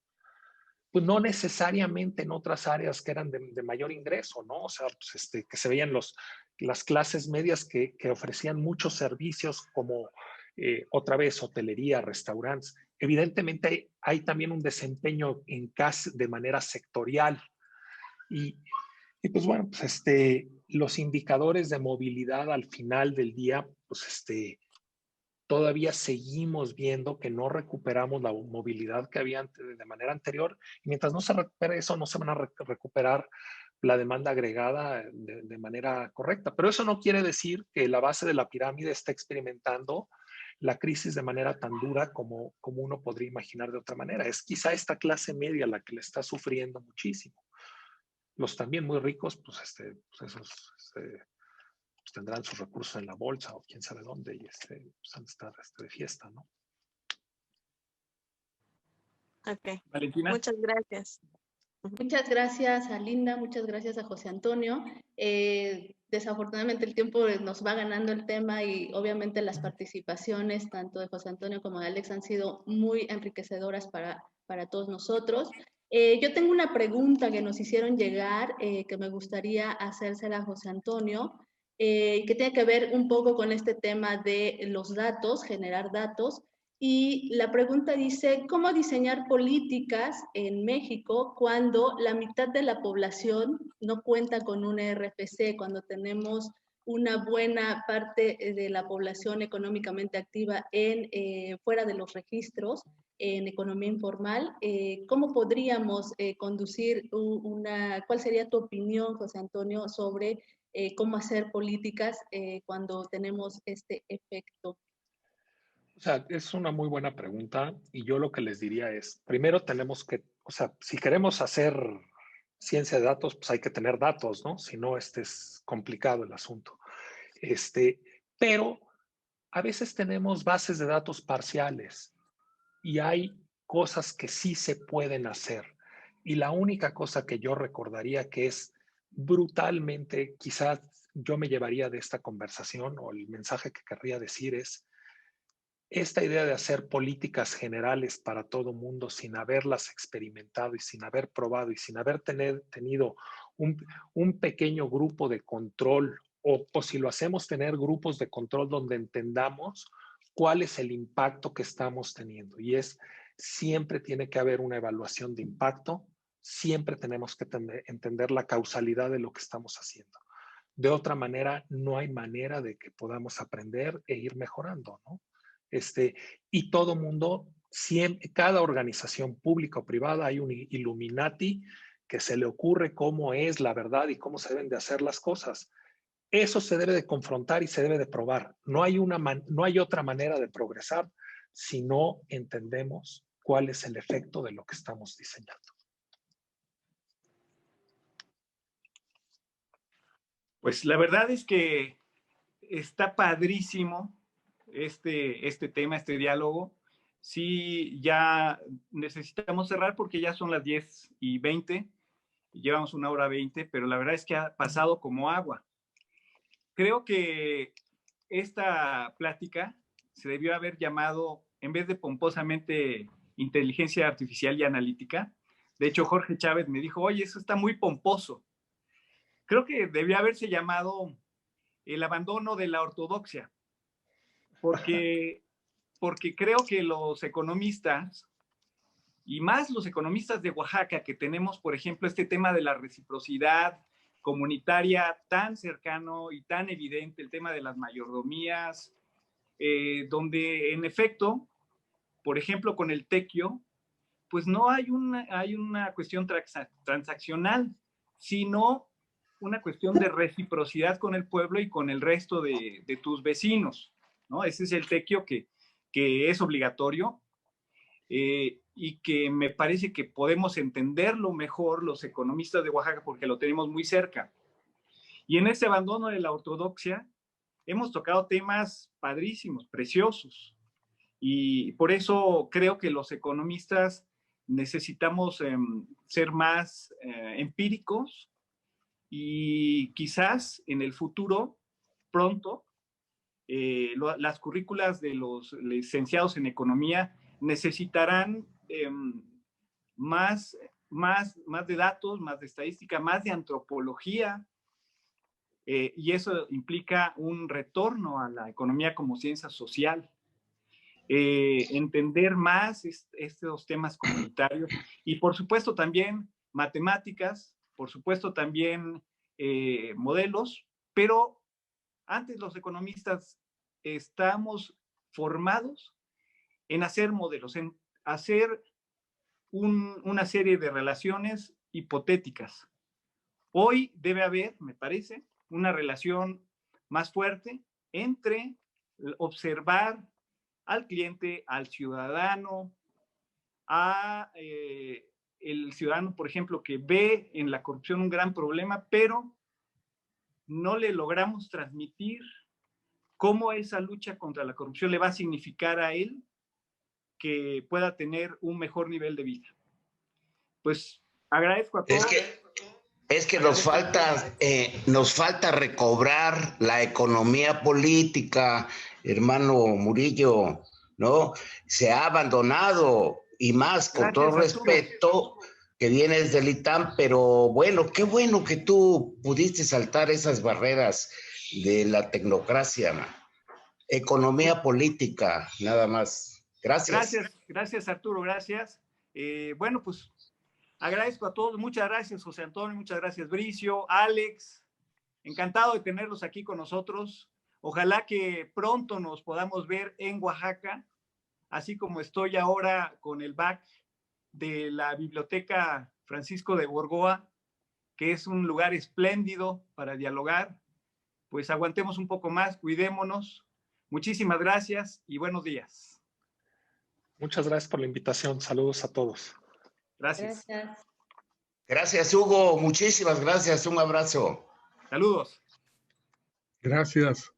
Pues no necesariamente en otras áreas que eran de mayor ingreso, ¿no? O sea, pues que se veían las clases medias que ofrecían muchos servicios como otra vez hotelería, restaurantes. Evidentemente hay también un desempeño en casa de manera sectorial y pues bueno, pues los indicadores de movilidad al final del día, pues todavía seguimos viendo que no recuperamos la movilidad que había de manera anterior. Y mientras no se recupere eso, no se van a recuperar la demanda agregada de manera correcta. Pero eso no quiere decir que la base de la pirámide esté experimentando la crisis de manera tan dura como uno podría imaginar de otra manera. Es quizá esta clase media la que le está sufriendo muchísimo. Los también muy ricos, pues, pues esos pues tendrán sus recursos en la bolsa o quién sabe dónde y pues han de estar de fiesta, ¿no? Ok, Valentina. muchas gracias. Muchas gracias a Linda, muchas gracias a José Antonio. Desafortunadamente el tiempo nos va ganando el tema y obviamente las participaciones tanto de José Antonio como de Alex han sido muy enriquecedoras para todos nosotros. Yo tengo una pregunta que nos hicieron llegar que me gustaría hacérsela a José Antonio, que tiene que ver un poco con este tema de los datos, generar datos. Y la pregunta dice, ¿cómo diseñar políticas en México cuando la mitad de la población no cuenta con un RFC, cuando tenemos una buena parte de la población económicamente activa fuera de los registros, en economía informal? ¿Cómo podríamos conducir cuál sería tu opinión, José Antonio, sobre cómo hacer políticas cuando tenemos este efecto? O sea, es una muy buena pregunta y yo lo que les diría es, primero tenemos que, o sea, si queremos hacer ciencia de datos, pues hay que tener datos, ¿no? Si no, es complicado el asunto. Pero a veces tenemos bases de datos parciales y hay cosas que sí se pueden hacer. Y la única cosa que yo recordaría que es brutalmente, quizás yo me llevaría de esta conversación o el mensaje que querría decir es, esta idea de hacer políticas generales para todo mundo sin haberlas experimentado y sin haber probado y sin haber tenido un pequeño grupo de control o si lo hacemos tener grupos de control donde entendamos cuál es el impacto que estamos teniendo. Y siempre tiene que haber una evaluación de impacto, siempre tenemos que entender la causalidad de lo que estamos haciendo. De otra manera, no hay manera de que podamos aprender e ir mejorando, ¿no? Y todo mundo, cada organización pública o privada, hay un Illuminati que se le ocurre cómo es la verdad y cómo se deben de hacer las cosas. Eso se debe de confrontar y se debe de probar. No hay otra manera de progresar si no entendemos cuál es el efecto de lo que estamos diseñando. Pues la verdad es que está padrísimo este tema, este diálogo. Sí, ya necesitamos cerrar porque ya son las 10:20 y llevamos 1:20, pero la verdad es que ha pasado como agua. Creo que esta plática se debió haber llamado, en vez de pomposamente inteligencia artificial y analítica, de hecho Jorge Chávez me dijo, oye, eso está muy pomposo. Creo que debió haberse llamado el abandono de la ortodoxia, porque creo que los economistas, y más los economistas de Oaxaca, que tenemos, por ejemplo, este tema de la reciprocidad comunitaria tan cercano y tan evidente, el tema de las mayordomías, donde en efecto por ejemplo, con el tequio, pues no hay una cuestión transaccional, sino una cuestión de reciprocidad con el pueblo y con el resto de tus vecinos, ¿no? Ese es el tequio que es obligatorio y que me parece que podemos entenderlo mejor los economistas de Oaxaca porque lo tenemos muy cerca. Y en ese abandono de la ortodoxia hemos tocado temas padrísimos, preciosos. Y por eso creo que los economistas necesitamos ser más empíricos y quizás en el futuro, pronto, las currículas de los licenciados en economía necesitarán más de datos, más de estadística, más de antropología, y eso implica un retorno a la economía como ciencia social. Entender más estos temas comunitarios y por supuesto también matemáticas, por supuesto también modelos, pero antes los economistas estamos formados en hacer modelos, en hacer una serie de relaciones hipotéticas. Hoy debe haber, me parece, una relación más fuerte entre observar al cliente, al ciudadano, el ciudadano, por ejemplo, que ve en la corrupción un gran problema, pero no le logramos transmitir cómo esa lucha contra la corrupción le va a significar a él que pueda tener un mejor nivel de vida. Pues agradezco a todos. Es que nos falta recobrar la economía política, hermano Murillo, ¿no? Se ha abandonado, y más con Gracias, todo respeto, que vienes del ITAM, pero bueno, qué bueno que tú pudiste saltar esas barreras de la tecnocracia. Economía política, nada más. Gracias. Gracias Arturo, gracias. Bueno, pues agradezco a todos, muchas gracias José Antonio, muchas gracias Bricio, Alex, encantado de tenerlos aquí con nosotros. Ojalá que pronto nos podamos ver en Oaxaca, así como estoy ahora con el back de la Biblioteca Francisco de Borgoa, que es un lugar espléndido para dialogar. Pues aguantemos un poco más, cuidémonos. Muchísimas gracias y buenos días. Muchas gracias por la invitación. Saludos a todos. Gracias. Gracias, Hugo. Muchísimas gracias. Un abrazo. Saludos. Gracias.